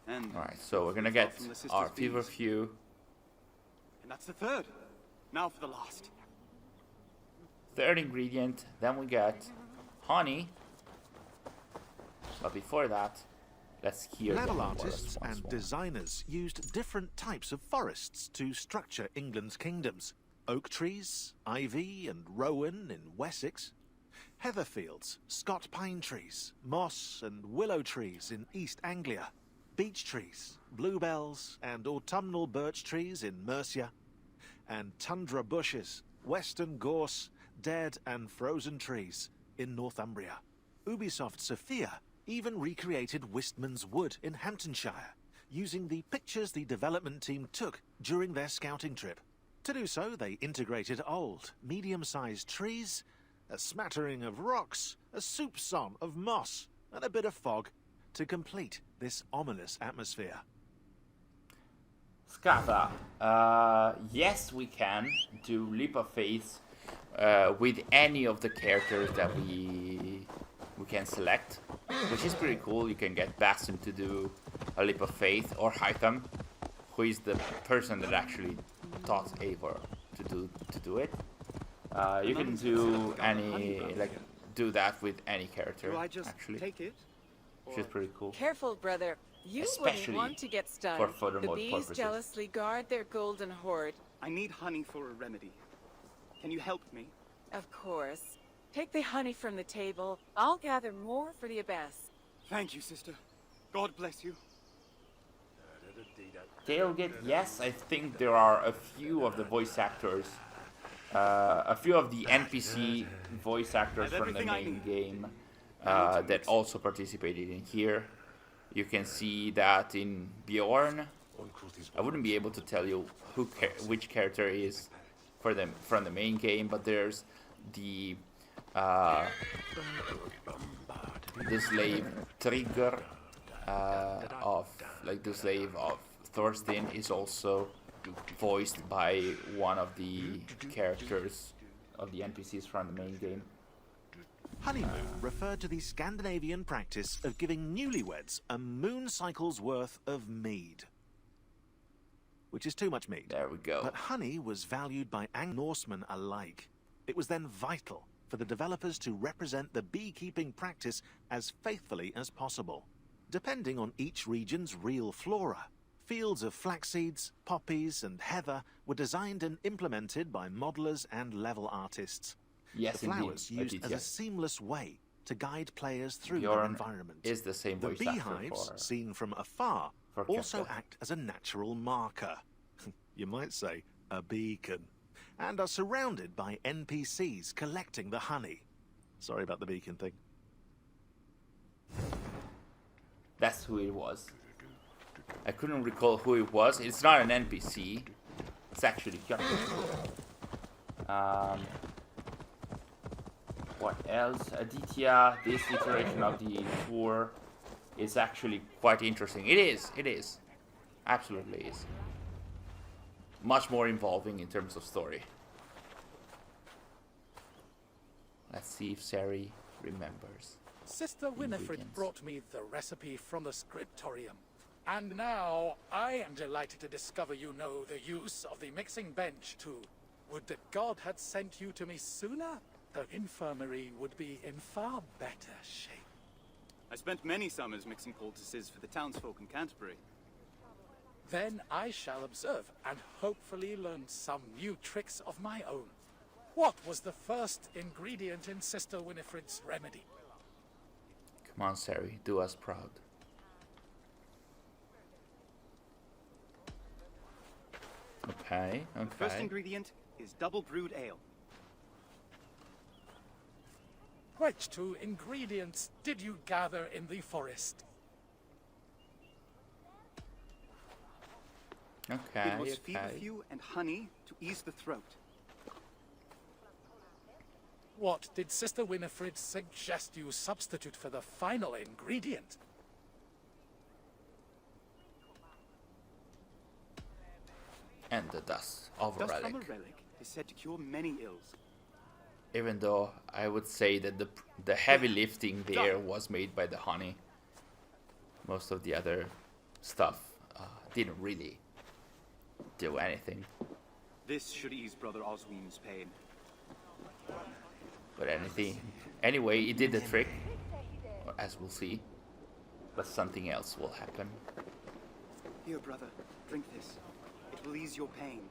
And alright, so we're gonna get our feverfew. And that's the third. Now for the last. Third ingredient, then we get honey. But before that, let's hear Level artists and designers used different types of forests to structure England's kingdoms. Oak trees, ivy and rowan in Wessex. Heatherfields, Scot pine trees, moss and willow trees in East Anglia. Beech trees, bluebells and autumnal birch trees in Mercia. And tundra bushes, western gorse, dead and frozen trees in Northumbria. Ubisoft Sophia even recreated Wistman's Wood in Hamptonshire, using the pictures the development team took during their scouting trip. To do so, they integrated old, medium-sized trees, a smattering of rocks, a soupçon of moss, and a bit of fog to complete this ominous atmosphere. Scata, yes, we can do Leap of Faith with any of the characters that we can select, which is pretty cool. You can get Basim to do a Leap of Faith, or Hytham, who is the person that actually taught Eivor to do it. You can do do that with any character. Do I just actually take it? Which is pretty cool. Careful, brother. You Especially wouldn't want to get stung. for further the mode bees purposes. jealously guard their golden hoard. I need honey for a remedy. Can you help me? Of course. Take the honey from the table. I'll gather more for the abbess. Thank you, sister. God bless you. Tailgate, yes, I think there are a few of the voice actors, a few of the NPC voice actors from the main game that also participated in here. You can see that in Bjorn. I wouldn't be able to tell you which character is from the main game, but there's the slave Trigger the slave of Thorstein is also voiced by one of the characters of the NPCs from the main game. Honeymoon referred to the Scandinavian practice of giving newlyweds a moon cycle's worth of mead. Which is too much mead. There we go. But honey was valued by Norsemen alike. It was then vital for the developers to represent the beekeeping practice as faithfully as possible. Depending on each region's real flora, fields of flax seeds, poppies and heather were designed and implemented by modelers and level artists. Yes, the flowers indeed. used as a seamless way to guide players through Bjorn their environment. Is the same The voice actor beehives, for, seen from afar, also Kefka. act as a natural marker. You might say a beacon. And are surrounded by NPCs collecting the honey. Sorry about the beacon thing. That's who it was. I couldn't recall who it was. It's not an NPC. It's actually what else? Aditya, this iteration of the tour is actually quite interesting. It is. Absolutely is. Much more involving in terms of story. Let's see if Sari remembers. Sister Winifred brought me the recipe from the scriptorium. And now I am delighted to discover you know the use of the mixing bench too. Would that God had sent you to me sooner? The infirmary would be in far better shape. I spent many summers mixing poultices for the townsfolk in Canterbury. Then I shall observe and hopefully learn some new tricks of my own. What was the first ingredient in Sister Winifred's remedy? Come on, Sari, do us proud. Okay. The first ingredient is double brewed ale. Which two ingredients did you gather in the forest? Okay, It was feverfew and honey to ease the throat. What did Sister Winifred suggest you substitute for the final ingredient? And the dust of a Dust relic. from a relic is said to cure many ills. Even though I would say that the heavy lifting there was made by the honey. Most of the other stuff didn't really do anything. This should ease Brother Oswin's pain. But anyway, it did the trick, as we'll see. But something else will happen. Here, brother, drink this. It will ease your pain.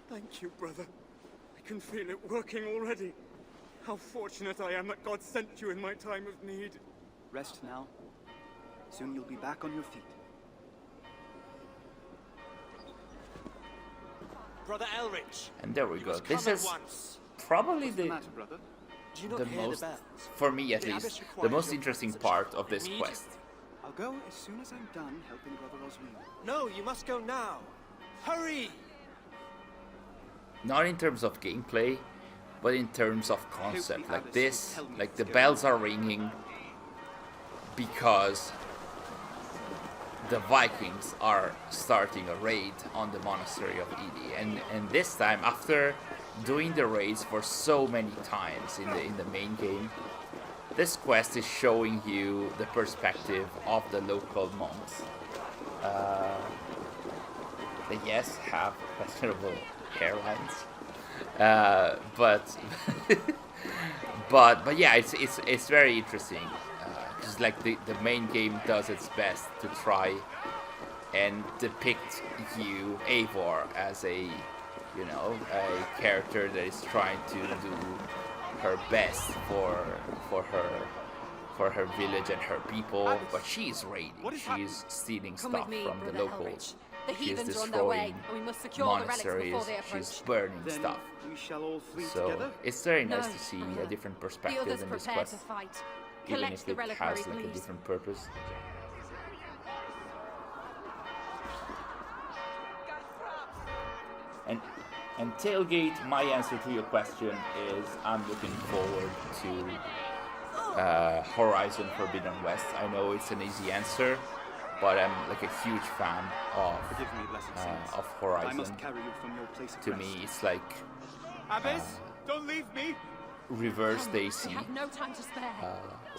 Thank you, brother. I can feel it working already. How fortunate I am that God sent you in my time of need. Rest now. Soon you'll be back on your feet. Brother Elrich. And there we go. This is probably the most, for me at least, the most interesting part of this quest. I'll go as soon as I'm done helping Brother Oswin. No, you must go now. Hurry! Not in terms of gameplay, but in terms of concept. Like this, like the bells are ringing because the Vikings are starting a raid on the monastery of Ely, and this time, after doing the raids for so many times in the main game, this quest is showing you the perspective of the local monks. They yes have questionable hairlines, but but yeah, it's very interesting. Because like the main game does its best to try and depict you, Eivor, as a a character that is trying to do her best for her village and her people, but she's raiding, she's stealing stuff from the locals. The She's heathens are on their way, destroying and we must secure the relics monasteries, before they approach. she's burning Then stuff. we shall all flee So together? it's very nice No, to see brother. a different The perspective others in this prepare to quest, fight. even Collect if the it reliquary, has like a please. different purpose. And Tailgate, my answer to your question is I'm looking forward to Horizon Forbidden West. I know it's an easy answer, but I'm like a huge fan of Horizon. I must carry you from your place of to rest. me, it's like Abyss, don't leave me. Reverse Daisy, no time to spare.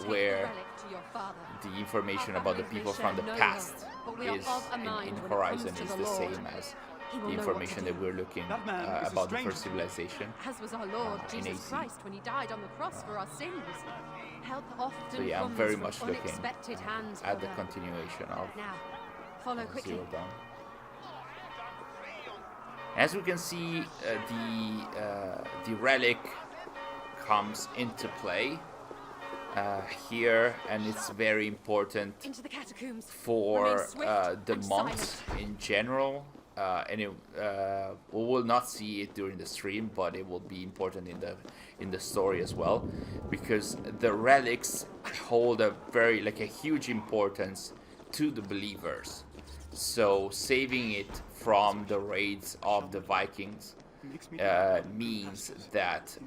where the information about the people from the past is in Horizon is the same as the information that we're looking about the first civilization. As was our Lord in Jesus AC. Christ when he died on the cross for our sins. Help often So yeah, I'm comes very from much looking unexpected hands, at the brother. continuation of Now, follow quickly. Zero Dawn. As we can see, the relic comes into play here, and it's very important Into the catacombs. for Remain swift the and monks silent. in general. And we will not see it during the stream, but it will be important in the story as well, because the relics hold a huge importance to the believers. So saving it from the raids of the Vikings means that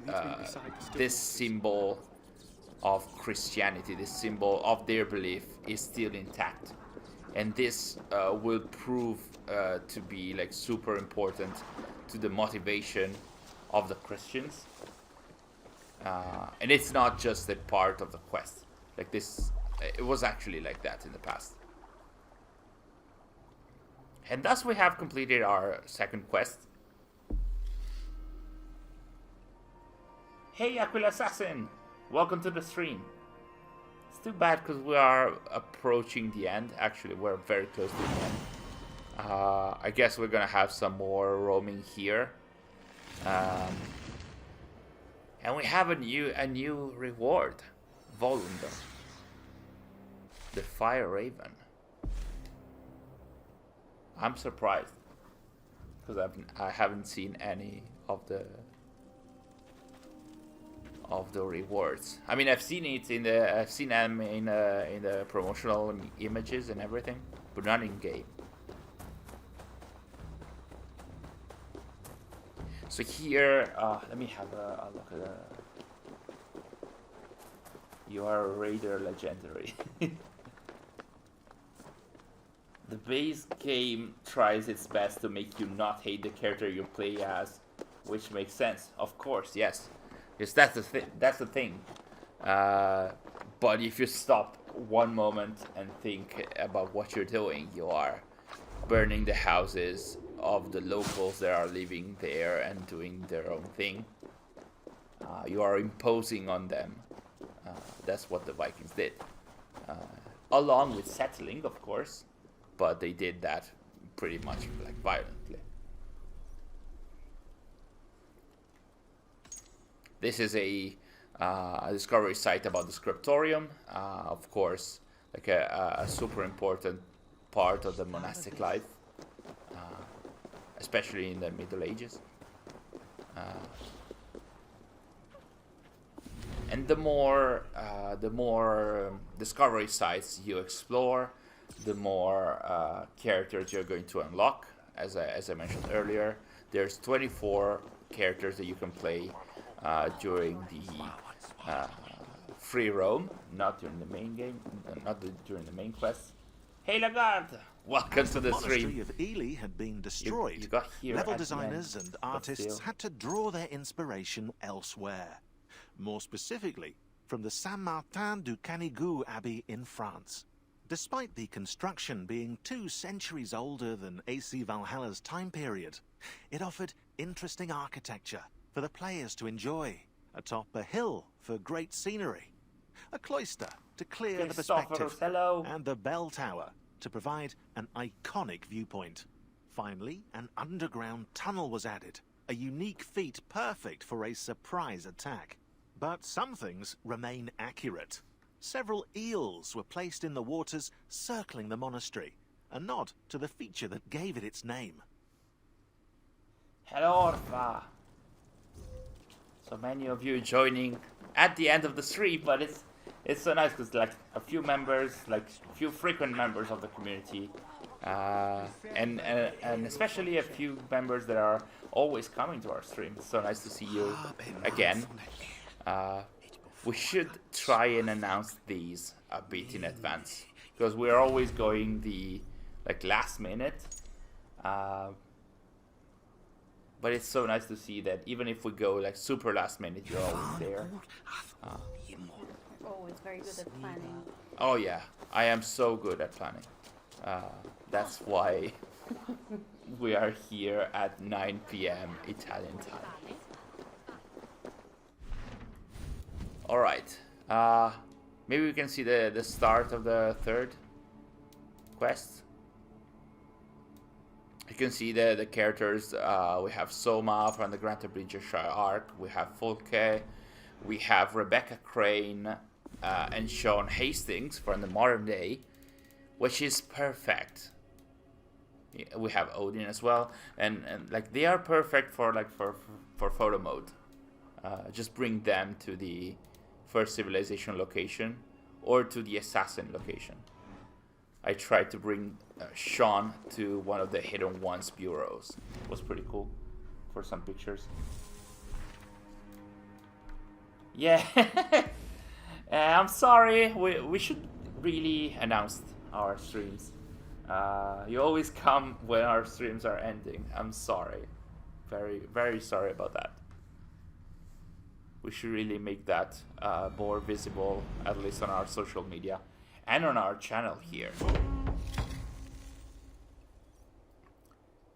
this symbol of Christianity, this symbol of their belief, is still intact, and this will prove to be like super important to the motivation of the Christians, and it's not just a part of the quest. Like this, it was actually like that in the past. And thus we have completed our second quest. Hey Aquila Assassin! Welcome to the stream. It's too bad because we are approaching the end. Actually, we're very close to the end. I guess we're gonna have some more roaming here. And we have a new reward. Volunder. The Fire Raven. I'm surprised because I haven't seen any of the rewards. I mean, I've seen them in the promotional images and everything, but not in game. So here, let me have a look at You are a Raider Legendary. The base game tries its best to make you not hate the character you play as, which makes sense. Of course, yes. Because that's the thing. But if you stop one moment and think about what you're doing, you are burning the houses of the locals that are living there and doing their own thing. You are imposing on them. That's what the Vikings did. Along with settling, of course. But they did that pretty much like violently. This is a discovery site about the scriptorium, of course, like a super important part of the monastic life, especially in the Middle Ages. And the more discovery sites you explore, the more characters you're going to unlock. As I mentioned earlier, there's 24 characters that you can play during the free roam, not during the main game, during the main quest. Hey Lagarde, welcome to the stream. The monastery of Ely had been destroyed. You got here level at the designers end, and but artists still. had to draw their inspiration elsewhere. More specifically, from the Saint-Martin du Canigou Abbey in France. Despite the construction being 2 centuries older than AC Valhalla's time period, it offered interesting architecture for the players to enjoy. Atop a hill for great scenery, a cloister to clear the perspective, and the bell tower to provide an iconic viewpoint. Finally, an underground tunnel was added, a unique feat perfect for a surprise attack. But some things remain accurate. Several eels were placed in the waters circling the monastery, a nod to the feature that gave it its name. Hello, Orfa. So many of you joining at the end of the stream, but it's so nice because like a few members, like a few frequent members of the community, and especially a few members that are always coming to our stream. It's so nice to see you again. We should try and announce these a bit in advance, because we're always going the last minute. But it's so nice to see that even if we go super last minute, you're always there. Always very good at planning. Oh yeah, I am so good at planning. That's why we are here at 9 p.m. Italian time. Alright, maybe we can see the start of the third quest. You can see the characters. We have Soma from the Grand Bridgershire arc. We have Folke. We have Rebecca Crane and Sean Hastings from the modern day, which is perfect. We have Odin as well, and they are perfect for photo mode. Just bring them to the first civilization location or to the assassin location. I tried to bring Sean to one of the Hidden Ones bureaus. It was pretty cool for some pictures. Yeah, I'm sorry. We should really announce our streams. You always come when our streams are ending. I'm sorry. Very, very sorry about that. We should really make that more visible, at least on our social media and on our channel here.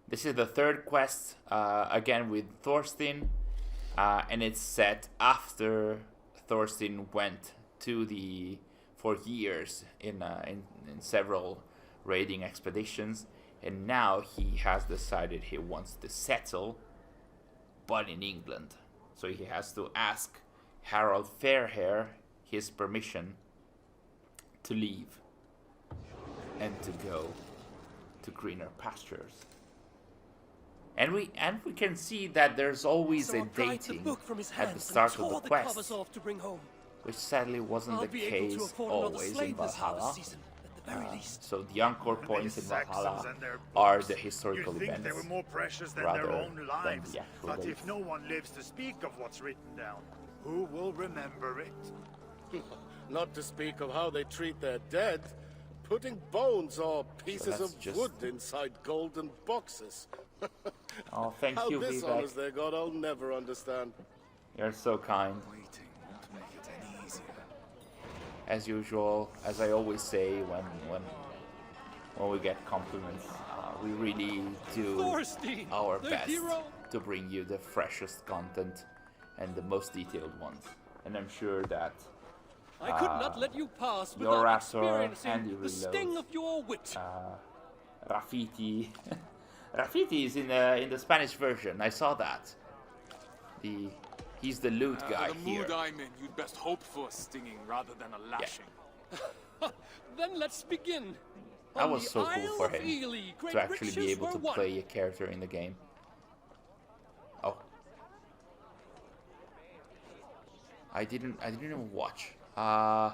This is the third quest, again with Thorstein, and it's set after Thorstein went for years in several raiding expeditions, and now he has decided he wants to settle, but in England. So he has to ask Harold Fairhair his permission to leave and to go to greener pastures. And we can see that there's always a dating at the start of the quest, which sadly wasn't the case always in Valhalla. So the encore points in Valhalla are the historical events they were more precious than their own lives. But if no one lives to speak of what's written down, who will remember it? Not to speak of how they treat their dead, putting bones or pieces of wood inside golden boxes. Oh, thank how you, this Vivek. honors their god, I'll never understand. You're so kind. As usual, as I always say when we get compliments, we really do our best to bring you the freshest content and the most detailed ones. And I'm sure that I could not let you pass your without Raptor, experiencing Andy the sting of your wit. Rafiti. Rafiti is in the Spanish version. I saw that. He's the loot guy the here. mood I'm in, you'd best hope for a stinging rather than a lashing. Then let's begin. That was so cool for him Ely, to actually be able to play a character in the game. Oh, I didn't even watch. Yeah,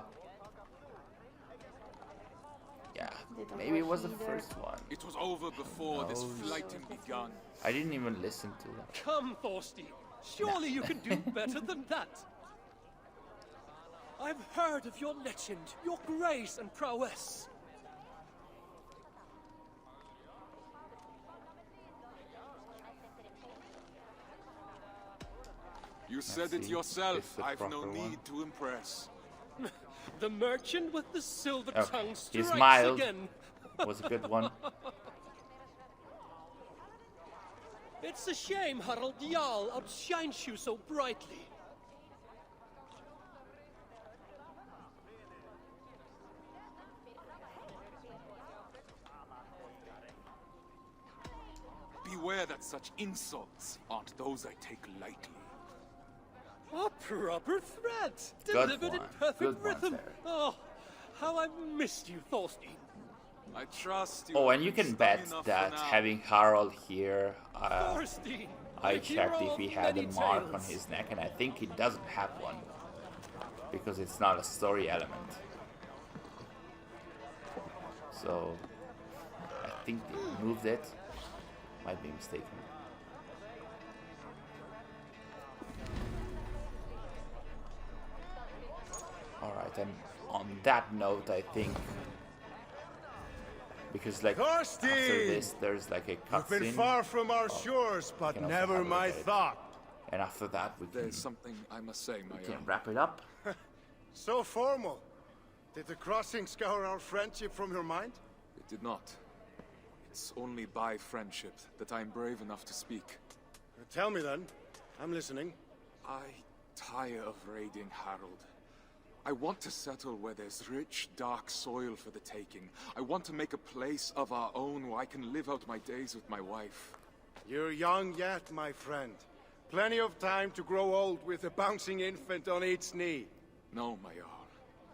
maybe it was the first one. It was over before this flighting begun. I didn't even listen to that. Come, Thorstein. Surely you can do better than that. I've heard of your legend, your grace and prowess. You said it yourself. I've no need to impress. The merchant with the silver tongue strikes He smiled. again. Was a good one. It's a shame Harald Jarl outshines you so brightly. Beware that such insults aren't those I take lightly. A proper threat, Good delivered in one. perfect Good one, rhythm. sir. Oh, how I've missed you, Thorstein. I trust you. Oh, and you can bet that having Harold here, Thorstein, I the checked hero if he of had a many mark on tales. his neck, and I think he doesn't have one because it's not a story element. So I think they moved it. Might be mistaken. Alright, and on that note, I think, because like after this, there's like a cutscene. You've been far from our shores, but never my thought. And after that, There's something I must say, my can wrap it up. So formal. Did the crossing scour our friendship from your mind? It did not. It's only by friendship that I'm brave enough to speak. Tell me then. I'm listening. I tire of raiding Harold. I want to settle where there's rich, dark soil for the taking. I want to make a place of our own where I can live out my days with my wife. You're young yet, my friend. Plenty of time to grow old with a bouncing infant on each knee. No, my Jarl.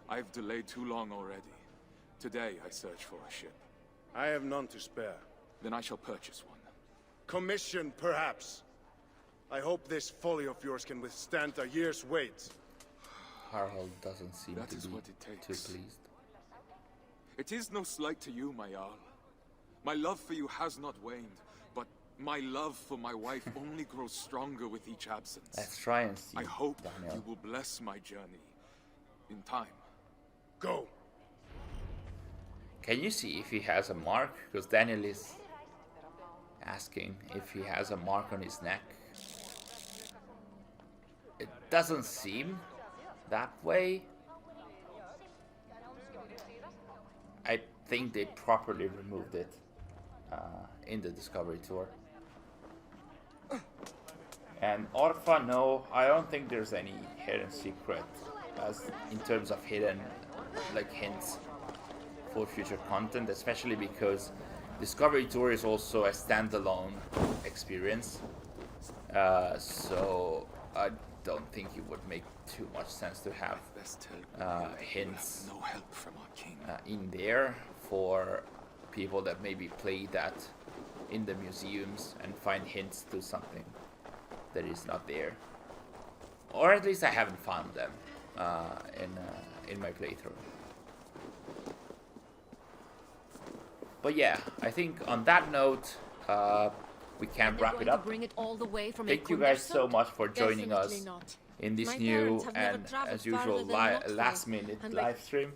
I've delayed too long already. Today I search for a ship. I have none to spare. Then I shall purchase one. Commission, perhaps. I hope this folly of yours can withstand a year's wait. Harald doesn't seem that to is be what it takes. too pleased. It is no slight to you, my Jarl. My love for you has not waned, but my love for my wife only grows stronger with each absence. Let's try and see. I hope Daniel. you will bless my journey in time. Go. Can you see if he has a mark? Because Daniel is asking if he has a mark on his neck. It doesn't seem that way. I think they properly removed it in the Discovery Tour. And Orfa, no, I don't think there's any hidden secret as in terms of hidden like hints for future content, especially because Discovery Tour is also a standalone experience. So I don't think it would make too much sense to have hints no help from our king. In there for people that maybe play that in the museums and find hints to something that is not there, or at least I haven't found them in my playthrough. But yeah, I think on that note, we can wrap it up. Thank you guys so much for joining us in this new and, as usual, last-minute live stream.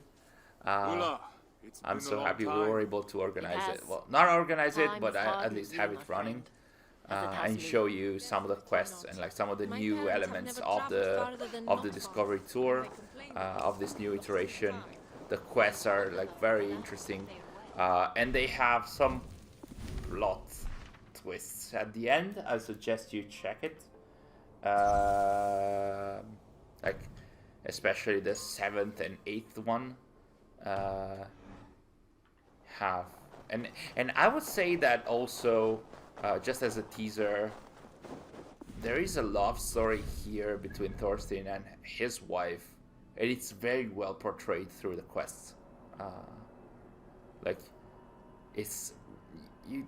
I'm so happy we were able to organize it. Well, not organize it, but at least have it running. And show you some of the quests and like some of the new elements of the Discovery Tour, of this new iteration. The quests are like very interesting, and they have some plot twists at the end. I suggest you check it. Like especially the 7th and 8th one have, and I would say that also. Just as a teaser, there is a love story here between Thorstein and his wife, and it's very well portrayed through the quests. Like, you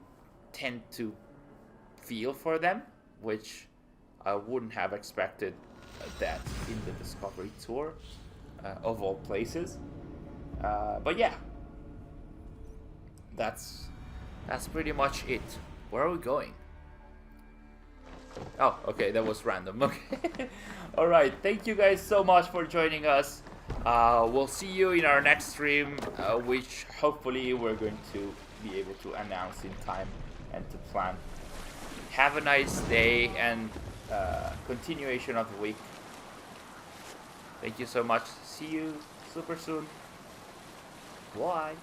tend to feel for them, which I wouldn't have expected that in the Discovery Tour, of all places. But yeah, that's pretty much it. Where are we going? Oh, okay, that was random. Okay. Alright, thank you guys so much for joining us. We'll see you in our next stream, which hopefully we're going to be able to announce in time and to plan. Have a nice day and continuation of the week. Thank you so much. See you super soon. Bye.